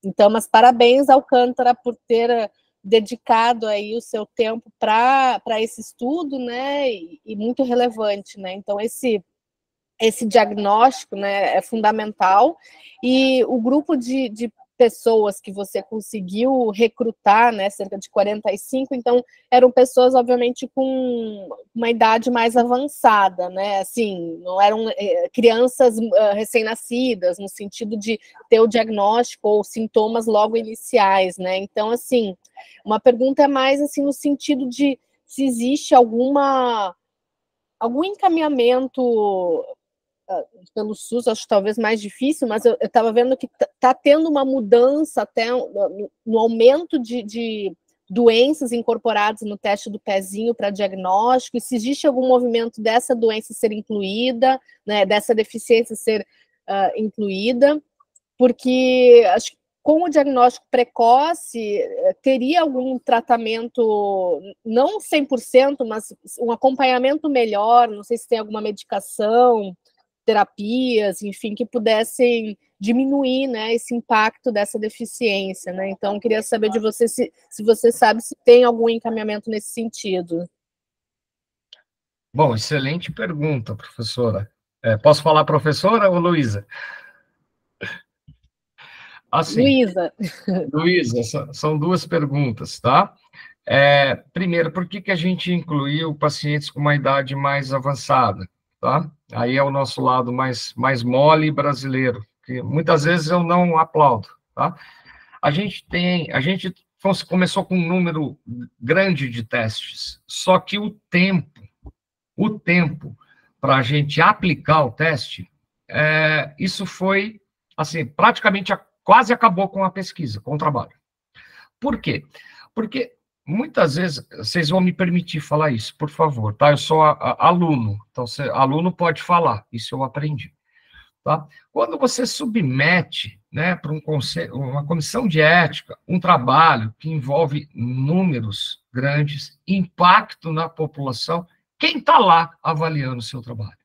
Então, mas parabéns, Alcântara, por ter dedicado aí o seu tempo para esse estudo, né? E muito relevante, né? Então, esse diagnóstico, né, é fundamental, e o grupo de pessoas que você conseguiu recrutar, né, cerca de 45, então eram pessoas, obviamente, com uma idade mais avançada, né, assim, não eram crianças recém-nascidas, no sentido de ter o diagnóstico ou sintomas logo iniciais, né, então, assim, uma pergunta é mais, assim, no sentido de se existe algum encaminhamento pelo SUS, acho talvez mais difícil, mas eu estava vendo que está tendo uma mudança até no aumento de doenças incorporadas no teste do pezinho para diagnóstico, e se existe algum movimento dessa doença ser incluída, né, dessa deficiência ser incluída, porque acho que com o diagnóstico precoce, teria algum tratamento, não 100%, mas um acompanhamento melhor, não sei se tem alguma medicação, terapias, enfim, que pudessem diminuir, né, esse impacto dessa deficiência, né? Então, queria saber de você se você sabe se tem algum encaminhamento nesse sentido. Bom, excelente pergunta, professora. Posso falar professora ou Luísa? Assim, Luísa, são duas perguntas, tá? Primeiro, por que a gente incluiu pacientes com uma idade mais avançada, tá? Aí é o nosso lado mais mole brasileiro, que muitas vezes eu não aplaudo, tá? A gente começou com um número grande de testes, só que o tempo para a gente aplicar o teste, isso foi, assim, praticamente quase acabou com a pesquisa, com o trabalho. Por quê? Porque muitas vezes, vocês vão me permitir falar isso, por favor, tá? Eu sou aluno, então aluno pode falar, isso eu aprendi, tá? Quando você submete, né, para uma comissão de ética, um trabalho que envolve números grandes, impacto na população, quem está lá avaliando o seu trabalho?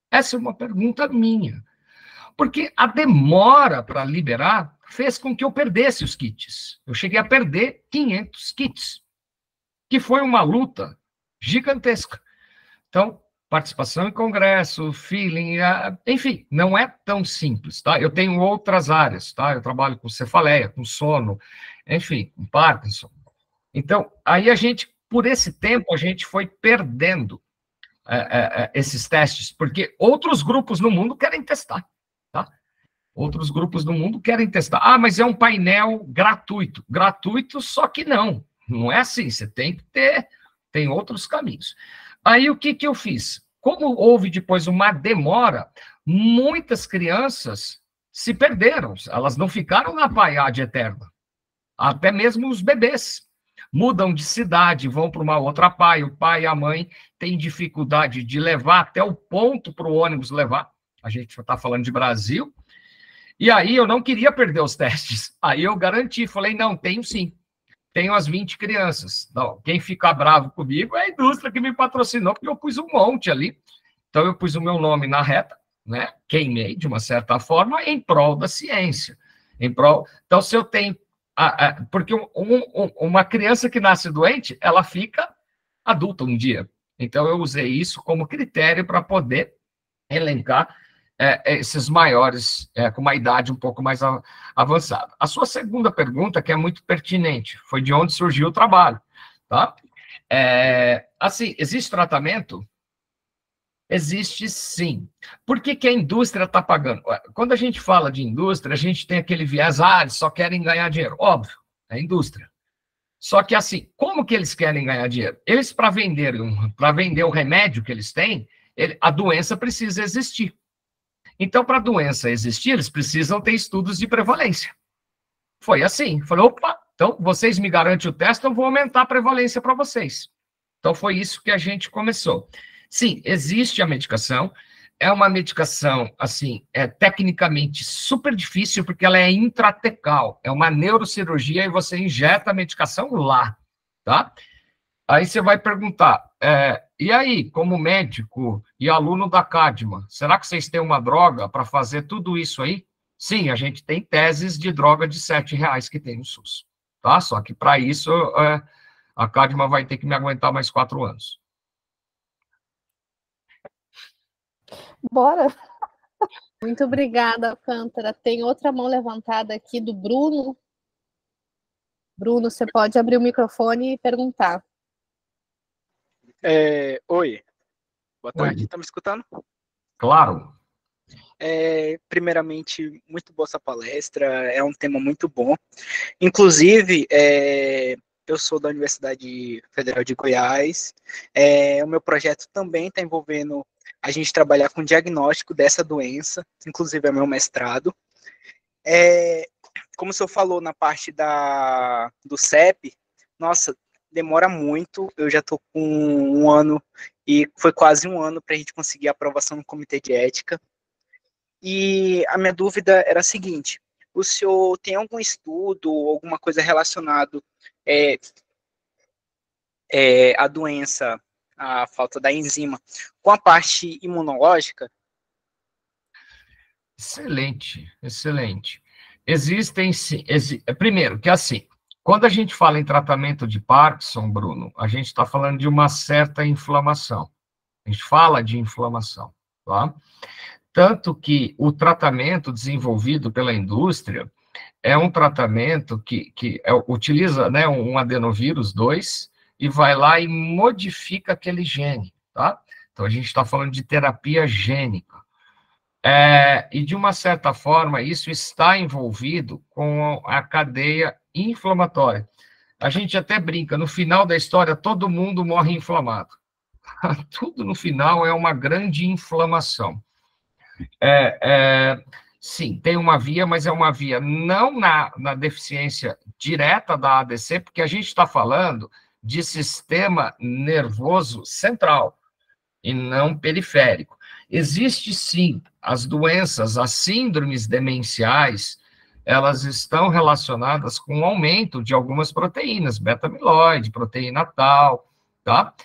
Essa é uma pergunta minha. Porque a demora para liberar fez com que eu perdesse os kits. Eu cheguei a perder 500 kits, que foi uma luta gigantesca. Então, participação em congresso, feeling, enfim, não é tão simples, tá? Eu tenho outras áreas, tá? Eu trabalho com cefaleia, com sono, enfim, com Parkinson. Então, aí por esse tempo, a gente foi perdendo esses testes, porque outros grupos no mundo querem testar. Outros grupos do mundo querem testar. Ah, mas é um painel gratuito. Gratuito, só que não. Não é assim. Você tem que tem outros caminhos. Aí, o que eu fiz? Como houve depois uma demora, muitas crianças se perderam. Elas não ficaram na paiade eterna. Até mesmo os bebês mudam de cidade, vão para uma outra PAI. O pai e a mãe têm dificuldade de levar até o ponto para o ônibus levar. A gente está falando de Brasil. E aí eu não queria perder os testes. Aí eu garanti, falei, não, tenho sim. Tenho as 20 crianças. Não, quem fica bravo comigo é a indústria que me patrocinou, porque eu pus um monte ali. Então eu pus o meu nome na reta, né? Queimei, de uma certa forma, em prol da ciência. Então, se eu tenho... porque uma criança que nasce doente, ela fica adulta um dia. Então eu usei isso como critério para poder elencar esses maiores, com uma idade um pouco mais avançada. A sua segunda pergunta, que é muito pertinente, foi de onde surgiu o trabalho, tá? Assim, existe tratamento? Existe sim. Por que a indústria está pagando? Quando a gente fala de indústria, a gente tem aquele viés, eles só querem ganhar dinheiro. Óbvio, é indústria. Só que assim, como que eles querem ganhar dinheiro? Eles, para vender o remédio que eles têm, a doença precisa existir. Então, para a doença existir, eles precisam ter estudos de prevalência. Foi assim. Falei, opa, então vocês me garantem o teste, eu vou aumentar a prevalência para vocês. Então, foi isso que a gente começou. Sim, existe a medicação. É uma medicação, assim, tecnicamente super difícil, porque ela é intratecal. É uma neurocirurgia e você injeta a medicação lá. tá? Aí você vai perguntar, e aí, como médico e aluno da Cadma, será que vocês têm uma droga para fazer tudo isso aí? Sim, a gente tem teses de droga de R$ 7 que tem no SUS, tá? Só que para isso a Cadma vai ter que me aguentar mais 4 anos. Bora! Muito obrigada, Alcântara. Tem outra mão levantada aqui do Bruno. Bruno, você pode abrir o microfone e perguntar. Oi, boa Oi. tarde, tá me escutando? Claro. Primeiramente, muito boa essa palestra, é um tema muito bom. Inclusive, eu sou da Universidade Federal de Goiás, o meu projeto também está envolvendo a gente trabalhar com diagnóstico dessa doença, inclusive é meu mestrado. Como o senhor falou na parte do CEP, nossa, demora muito, eu já estou com 1 ano, e foi quase 1 ano para a gente conseguir a aprovação no Comitê de Ética. E a minha dúvida era a seguinte, o senhor tem algum estudo, alguma coisa relacionado à doença, à falta da enzima, com a parte imunológica? Excelente, excelente. Existem, sim, primeiro, que assim, quando a gente fala em tratamento de Parkinson, Bruno, a gente está falando de uma certa inflamação. A gente fala de inflamação, tá? Tanto que o tratamento desenvolvido pela indústria é um tratamento que utiliza, né, um adenovírus 2 e vai lá e modifica aquele gene, tá? Então, a gente está falando de terapia gênica. E, de uma certa forma, isso está envolvido com a cadeia inflamatória. A gente até brinca, no final da história, todo mundo morre inflamado. Tudo no final é uma grande inflamação. Sim, tem uma via, mas é uma via não na deficiência direta da ADC, porque a gente está falando de sistema nervoso central e não periférico. Existe, sim, as doenças, as síndromes demenciais, elas estão relacionadas com o aumento de algumas proteínas, beta-amiloide, proteína tal, tá?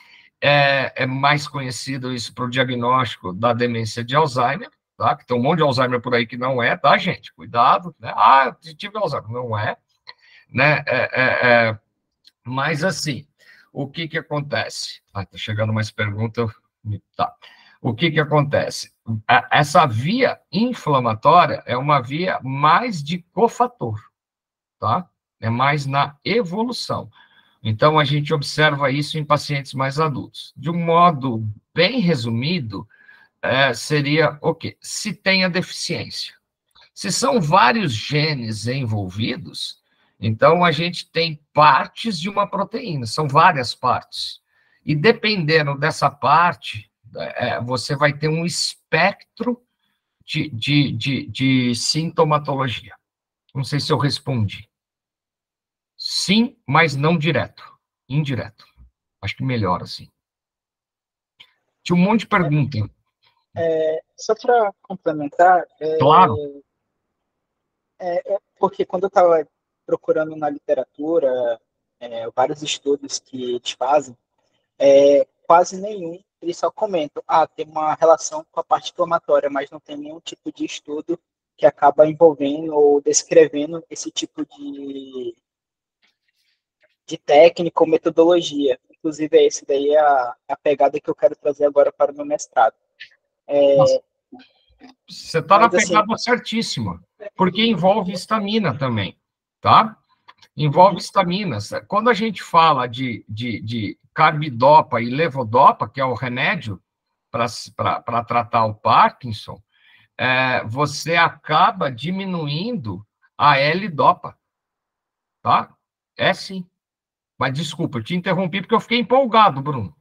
É mais conhecido isso para o diagnóstico da demência de Alzheimer, tá? Que tem um monte de Alzheimer por aí que não é, tá, gente? Cuidado, né? Eu tive Alzheimer. Não é, né? Mas, assim, o que acontece? Tá chegando mais pergunta. Tá. O que acontece? Essa via inflamatória é uma via mais de cofator, tá? É mais na evolução. Então, a gente observa isso em pacientes mais adultos. De um modo bem resumido, seria o quê? Se tem a deficiência. Se são vários genes envolvidos, então a gente tem partes de uma proteína, são várias partes. E dependendo dessa parte, você vai ter um espectro de sintomatologia. Não sei se eu respondi. Sim, mas não direto. Indireto. Acho que melhor assim. Tinha um monte de pergunta. Só para complementar, Claro. Porque quando eu estava procurando na literatura, vários estudos que eles fazem, quase nenhum, eles só comentam, tem uma relação com a parte inflamatória, mas não tem nenhum tipo de estudo que acaba envolvendo ou descrevendo esse tipo de técnica ou metodologia. Inclusive, esse daí é a pegada que eu quero trazer agora para o meu mestrado. Você está na pegada certíssima, porque envolve estamina também, tá? Envolve estaminas. Quando a gente fala de carbidopa e levodopa, que é o remédio para tratar o Parkinson, você acaba diminuindo a L-dopa, tá? É sim. Mas desculpa, eu te interrompi porque eu fiquei empolgado, Bruno.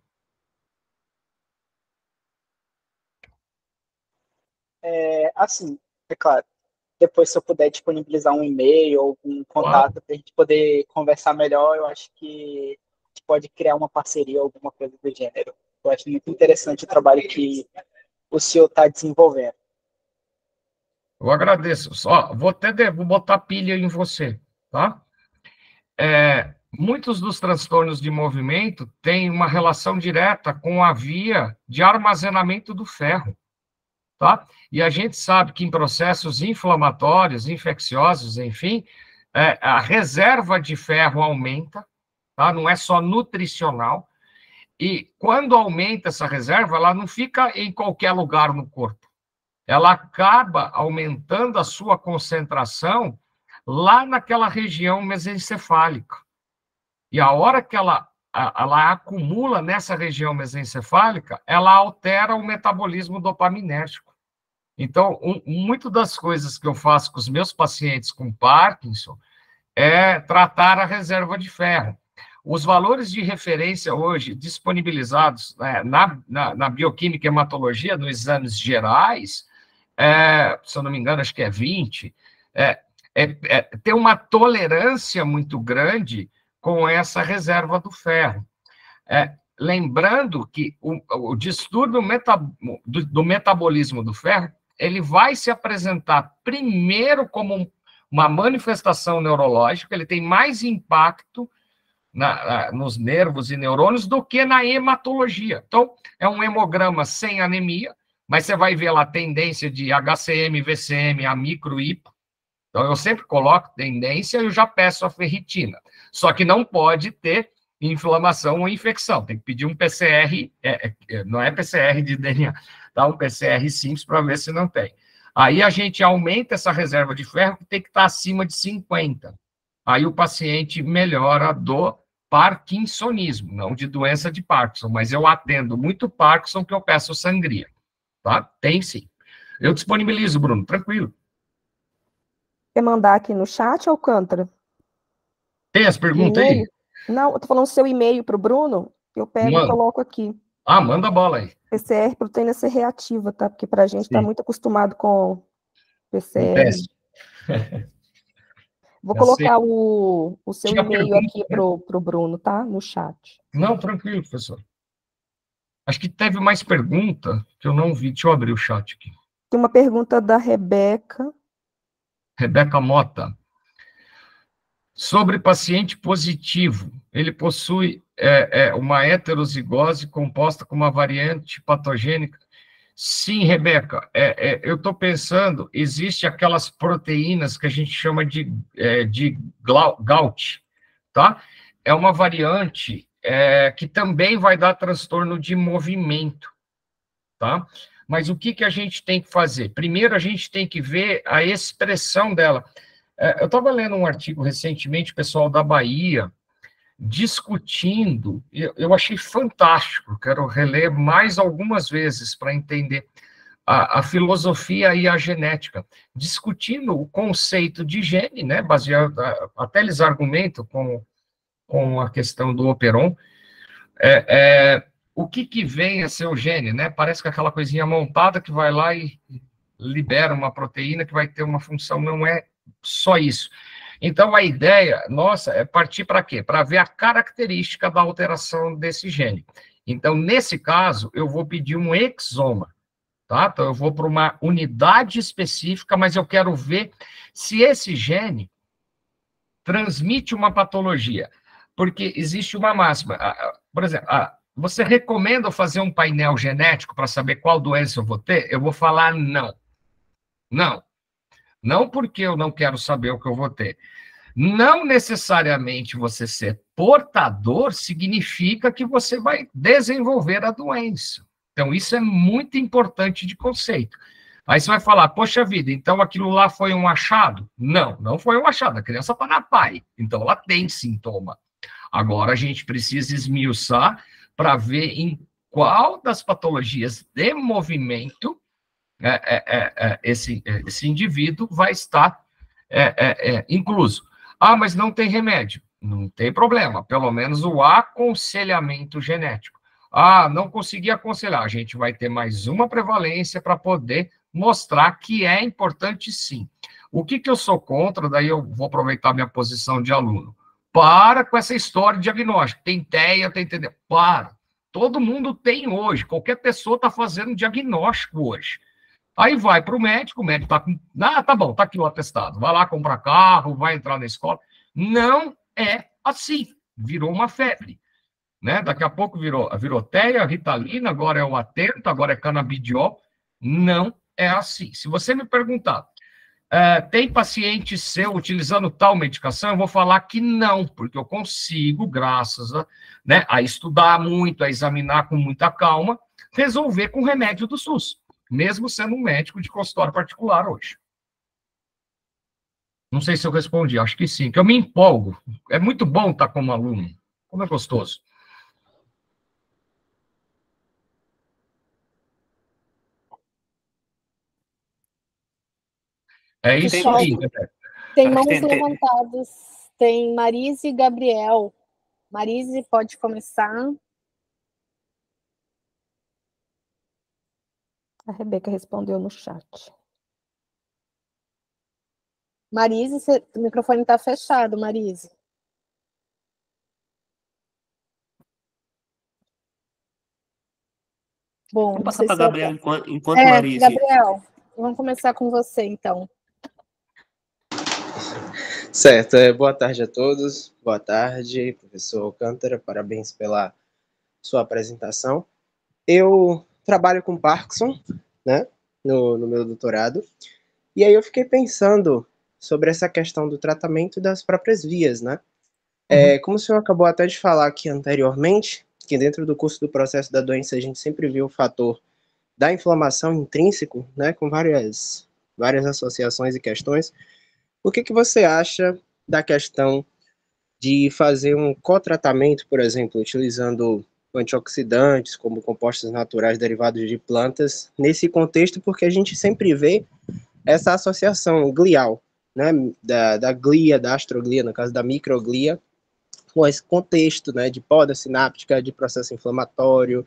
Assim, é claro, depois se eu puder disponibilizar um e-mail ou um contato para a gente poder conversar melhor, eu acho que a gente pode criar uma parceria ou alguma coisa do gênero. Eu acho muito interessante o trabalho que o senhor está desenvolvendo. Eu agradeço. Só vou botar pilha em você, tá? muitos dos transtornos de movimento têm uma relação direta com a via de armazenamento do ferro, tá? E a gente sabe que em processos inflamatórios, infecciosos, enfim, a reserva de ferro aumenta, tá? Não é só nutricional, e quando aumenta essa reserva, ela não fica em qualquer lugar no corpo, ela acaba aumentando a sua concentração lá naquela região mesencefálica. E a hora que ela acumula nessa região mesencefálica, ela altera o metabolismo dopaminérgico. Então, muito das coisas que eu faço com os meus pacientes com Parkinson é tratar a reserva de ferro. Os valores de referência hoje disponibilizados, né, na bioquímica e hematologia, nos exames gerais, se eu não me engano, acho que é 20, tem uma tolerância muito grande com essa reserva do ferro. Lembrando que o distúrbio do metabolismo do ferro, ele vai se apresentar primeiro como uma manifestação neurológica, ele tem mais impacto nos nervos e neurônios do que na hematologia. Então, é um hemograma sem anemia, mas você vai ver lá a tendência de HCM, VCM, a micro-hipo. Então, eu sempre coloco tendência e eu já peço a ferritina. Só que não pode ter inflamação ou infecção. Tem que pedir um PCR, não é PCR de DNA, tá? Um PCR simples para ver se não tem. Aí a gente aumenta essa reserva de ferro, que tem que estar acima de 50. Aí o paciente melhora do parkinsonismo, não de doença de Parkinson, mas eu atendo muito Parkinson que eu peço sangria, tá? Tem sim. Eu disponibilizo, Bruno, tranquilo. Quer mandar aqui no chat, Alcântara? Tem as perguntas aí? Não, eu tô falando seu e-mail para o Bruno, eu pego e coloco aqui. Ah, manda a bola aí. PCR, proteína C reativa, tá? Porque para a gente está muito acostumado com PCR. Vou colocar o seu e-mail aqui pro Bruno, tá? No chat. Não, tranquilo, professor. Acho que teve mais pergunta que eu não vi. Deixa eu abrir o chat aqui. Tem uma pergunta da Rebeca. Rebeca Mota. Sobre paciente positivo, ele possui uma heterozigose composta com uma variante patogênica? Sim, Rebeca, eu estou pensando, existe aquelas proteínas que a gente chama de GAUT, tá? É uma variante que também vai dar transtorno de movimento, tá? Mas o que a gente tem que fazer? Primeiro, a gente tem que ver a expressão dela. Eu estava lendo um artigo recentemente, o pessoal da Bahia, discutindo, eu achei fantástico, quero reler mais algumas vezes para entender a filosofia e a genética, discutindo o conceito de gene, né, baseado, até eles argumentam com a questão do operon, o que vem a ser o gene, né, parece que aquela coisinha montada que vai lá e libera uma proteína que vai ter uma função, não é só isso. Então, a ideia nossa é partir para quê? Para ver a característica da alteração desse gene. Então, nesse caso, eu vou pedir um exoma, tá? Então, eu vou para uma unidade específica, mas eu quero ver se esse gene transmite uma patologia. Porque existe uma máxima. Por exemplo, você recomenda fazer um painel genético para saber qual doença eu vou ter? Eu vou falar não. Não. Não porque eu não quero saber o que eu vou ter. Não necessariamente você ser portador significa que você vai desenvolver a doença. Então, isso é muito importante de conceito. Aí você vai falar, poxa vida, então aquilo lá foi um achado? Não, não foi um achado. A criança está na PAI, então ela tem sintoma. Agora a gente precisa esmiuçar para ver em qual das patologias de movimento esse indivíduo vai estar incluso. Ah, mas não tem remédio. Não tem problema, pelo menos o aconselhamento genético. Ah, não consegui aconselhar. A gente vai ter mais uma prevalência para poder mostrar que é importante sim. O que eu sou contra, daí eu vou aproveitar minha posição de aluno. Para com essa história de diagnóstico. Tem TEA, tem TD. Para. Todo mundo tem hoje. Qualquer pessoa está fazendo diagnóstico hoje. Aí vai para o médico está com... Ah, tá bom, tá aqui o atestado. Vai lá comprar carro, vai entrar na escola. Não é assim. virou uma febre, né? Daqui a pouco virou a Viroteia, a Ritalina, agora é o Atento, agora é canabidiol. Não é assim. Se você me perguntar, tem paciente seu utilizando tal medicação? Eu vou falar que não, porque eu consigo, graças a, né, a estudar muito, a examinar com muita calma, resolver com remédio do SUS, mesmo sendo um médico de consultório particular hoje. Não sei se eu respondi, acho que sim, que eu me empolgo. É muito bom estar como aluno. Como é gostoso. É isso Pessoal, aí. tem mãos levantadas. Tem Marise e Gabriel. Marise, pode começar. A Rebeca respondeu no chat. Marise, o microfone está fechado, Marise. Bom, Vamos passar para Gabriel enquanto Marise. Gabriel, vamos começar com você, então. Certo, boa tarde a todos. Boa tarde, professor Alcântara, parabéns pela sua apresentação. Eu trabalho com Parkinson, né, no meu doutorado, e aí eu fiquei pensando sobre essa questão do tratamento das próprias vias, né? Como o senhor acabou até de falar aqui anteriormente, que dentro do curso do processo da doença a gente sempre viu o fator da inflamação intrínseco, né, com várias associações e questões. O que você acha da questão de fazer um cotratamento, por exemplo, utilizando antioxidantes como compostos naturais derivados de plantas, nesse contexto, porque a gente sempre vê essa associação glial, né, da glia, da astroglia, no caso da microglia, com esse contexto, né, de poda sináptica, de processo inflamatório,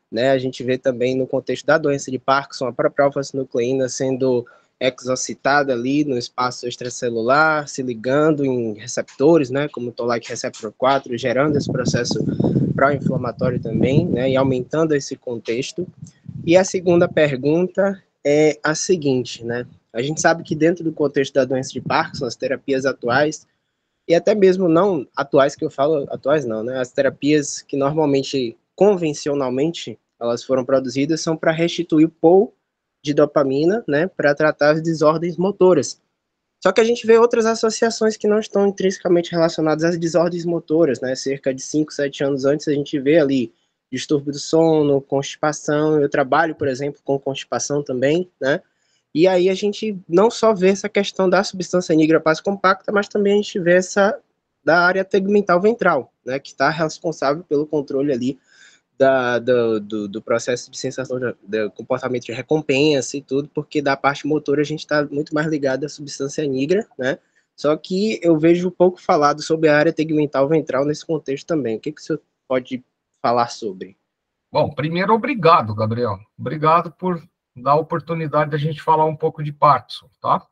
né, a gente vê também no contexto da doença de Parkinson, a própria alfa-sinucleína sendo exocitada ali no espaço extracelular, se ligando em receptores, né, como o Toll-like receptor 4, gerando esse processo pró-inflamatório também, né, e aumentando esse contexto. E a segunda pergunta é a seguinte, né, a gente sabe que dentro do contexto da doença de Parkinson, as terapias atuais, e até mesmo não atuais, que eu falo atuais não, né, as terapias que normalmente, convencionalmente, elas foram produzidas são para restituir o POU de dopamina, né, para tratar as desordens motoras. Só que a gente vê outras associações que não estão intrinsecamente relacionadas às desordens motoras, né, cerca de 5, 7 anos antes a gente vê ali distúrbio do sono, constipação, eu trabalho, por exemplo, com constipação também, né, e aí a gente não só vê essa questão da substância nigra paz compacta, mas também a gente vê essa da área tegmental ventral, né, que está responsável pelo controle ali do processo de sensação do comportamento de recompensa e tudo, porque da parte motora a gente está muito mais ligado à substância nigra, né? Só que eu vejo pouco falado sobre a área tegmental ventral nesse contexto também. O que o senhor pode falar sobre? Bom, primeiro, obrigado, Gabriel. Obrigado por dar a oportunidade da gente falar um pouco de Parkinson, tá?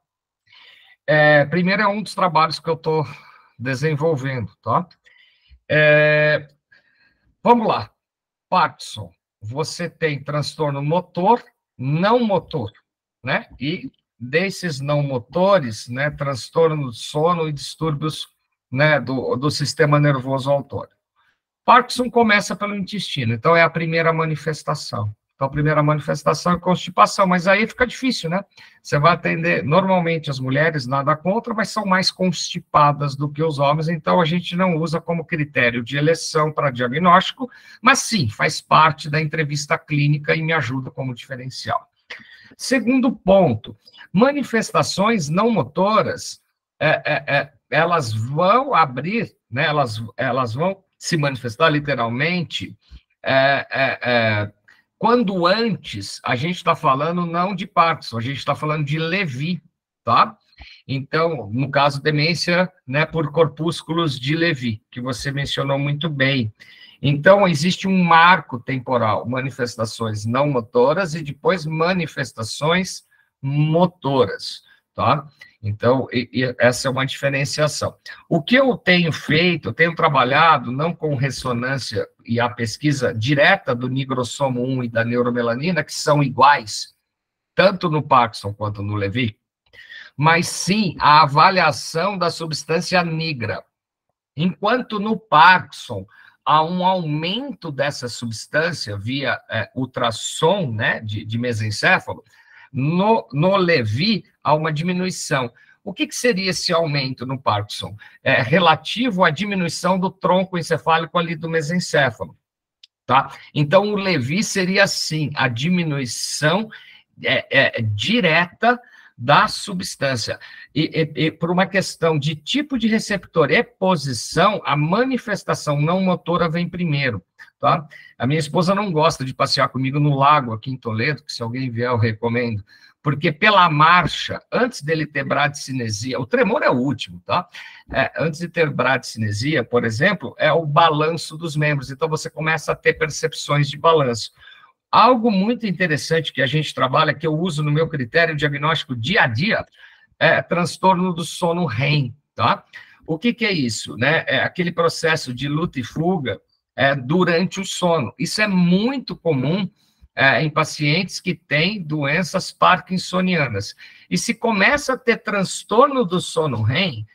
Primeiro, é um dos trabalhos que eu estou desenvolvendo, tá? Vamos lá. Parkinson, você tem transtorno motor, não motor, né? E desses não motores, né, transtorno do sono e distúrbios, né, do sistema nervoso autónomo. Parkinson começa pelo intestino, então é a primeira manifestação. Então, a primeira manifestação é constipação, mas aí fica difícil, né? Você vai atender, normalmente as mulheres, nada contra, mas são mais constipadas do que os homens, então a gente não usa como critério de eleição para diagnóstico, mas sim, faz parte da entrevista clínica e me ajuda como diferencial. Segundo ponto, manifestações não motoras, elas vão abrir, né? Elas vão se manifestar literalmente, quando antes, a gente está falando não de Parkinson, a gente está falando de Levy, tá? Então, no caso, demência, né, por corpúsculos de Levy, que você mencionou muito bem. Então, existe um marco temporal, manifestações não motoras e depois manifestações motoras, tá? Então, essa é uma diferenciação. O que eu tenho feito, eu tenho trabalhado, não com ressonância e a pesquisa direta do nigrossomo 1 e da neuromelanina, que são iguais, tanto no Parkinson quanto no Levy, mas sim a avaliação da substância nigra. Enquanto no Parkinson há um aumento dessa substância via ultrassom, né, de mesencéfalo, no Levi há uma diminuição. O que seria esse aumento no Parkinson? É relativo à diminuição do tronco encefálico ali do mesencéfalo, tá? Então, o Levi seria, assim, a diminuição direta da substância. E por uma questão de tipo de receptor e posição, a manifestação não motora vem primeiro, tá? A minha esposa não gosta de passear comigo no lago aqui em Toledo, que se alguém vier eu recomendo, porque pela marcha, antes dele ter bradicinesia, o tremor é o último, tá? Antes de ter bradicinesia, por exemplo, é o balanço dos membros, então você começa a ter percepções de balanço. Algo muito interessante que a gente trabalha, que eu uso no meu critério diagnóstico dia a dia, é transtorno do sono REM, tá? O que é isso, né? É aquele processo de luta e fuga durante o sono. Isso é muito comum em pacientes que têm doenças parkinsonianas. E se começa a ter transtorno do sono REM,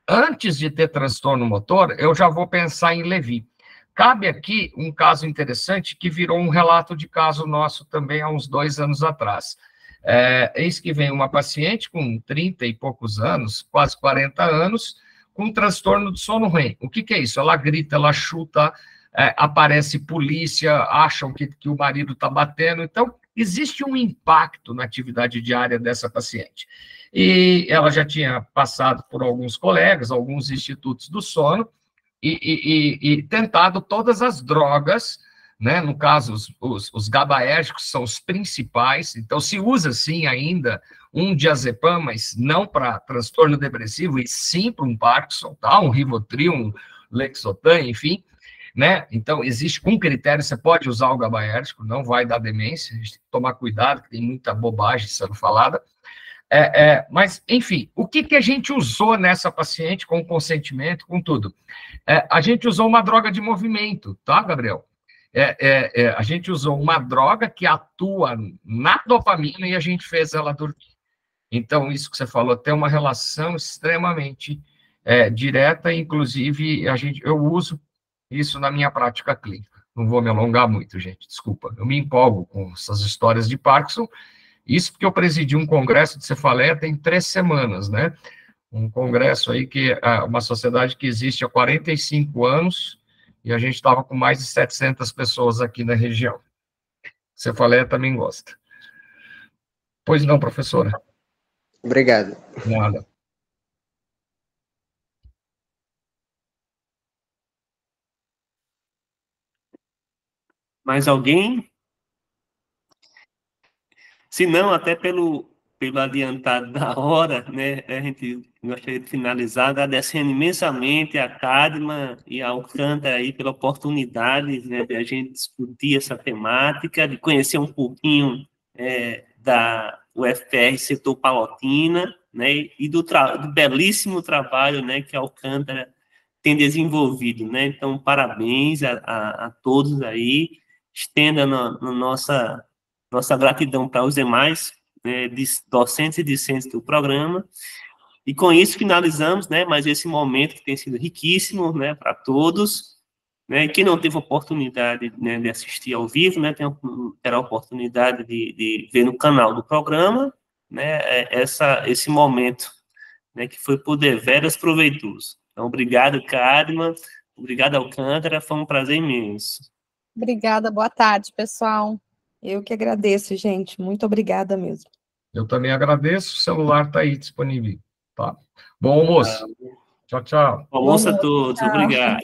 antes de ter transtorno motor, eu já vou pensar em Levi. Cabe aqui um caso interessante que virou um relato de caso nosso também há uns 2 anos atrás. Eis que vem uma paciente com 30 e poucos anos, quase 40 anos, com transtorno do sono REM. O que é isso? Ela grita, ela chuta, aparece polícia, acham que o marido está batendo. Então, existe um impacto na atividade diária dessa paciente. E ela já tinha passado por alguns colegas, alguns institutos do sono, e tentado todas as drogas, né? No caso, os GABAérgicos são os principais, então se usa, sim, ainda um diazepam, mas não para transtorno depressivo, e sim para um Parkinson, tá? Um Rivotril, um Lexotan, enfim, né? Então, existe um critério, você pode usar o GABAérgico, não vai dar demência, a gente tem que tomar cuidado, que tem muita bobagem sendo falada. Mas, enfim, o que a gente usou nessa paciente com consentimento, com tudo? A gente usou uma droga de movimento, tá, Gabriel? A gente usou uma droga que atua na dopamina e a gente fez ela dormir. Então, isso que você falou tem uma relação extremamente direta, inclusive, eu uso isso na minha prática clínica. Não vou me alongar muito, gente, desculpa. Eu me empolgo com essas histórias de Parkinson. Isso porque eu presidi um congresso de cefaleia tem 3 semanas, né? Um congresso aí que é uma sociedade que existe há 45 anos e a gente estava com mais de 700 pessoas aqui na região. Cefaleia também gosta. Pois não, professora? Obrigado. Nada. Mais alguém? Se não, até pelo adiantado da hora, né, a gente gostaria de finalizar agradecendo imensamente a Cadma e a Alcântara aí pela oportunidade, né, de a gente discutir essa temática, de conhecer um pouquinho da UFPR Setor Palotina, né, e do belíssimo trabalho, né, que a Alcântara tem desenvolvido, né. Então, parabéns a todos aí, estenda nossa gratidão para os demais docentes e discentes do programa. E com isso finalizamos, né, mais esse momento que tem sido riquíssimo, né, para todos, né, e quem não teve oportunidade, né, de assistir ao vivo, né, terá a oportunidade de ver no canal do programa, né, esse momento, né, que foi por deveras proveitoso. Então, obrigado, Cadma, obrigado, Alcântara, foi um prazer imenso. Obrigada, boa tarde, pessoal. Eu que agradeço, gente. Muito obrigada mesmo. Eu também agradeço. O celular está aí disponível. Tá? Bom almoço. Tchau, tchau. Bom almoço a todos. Obrigado.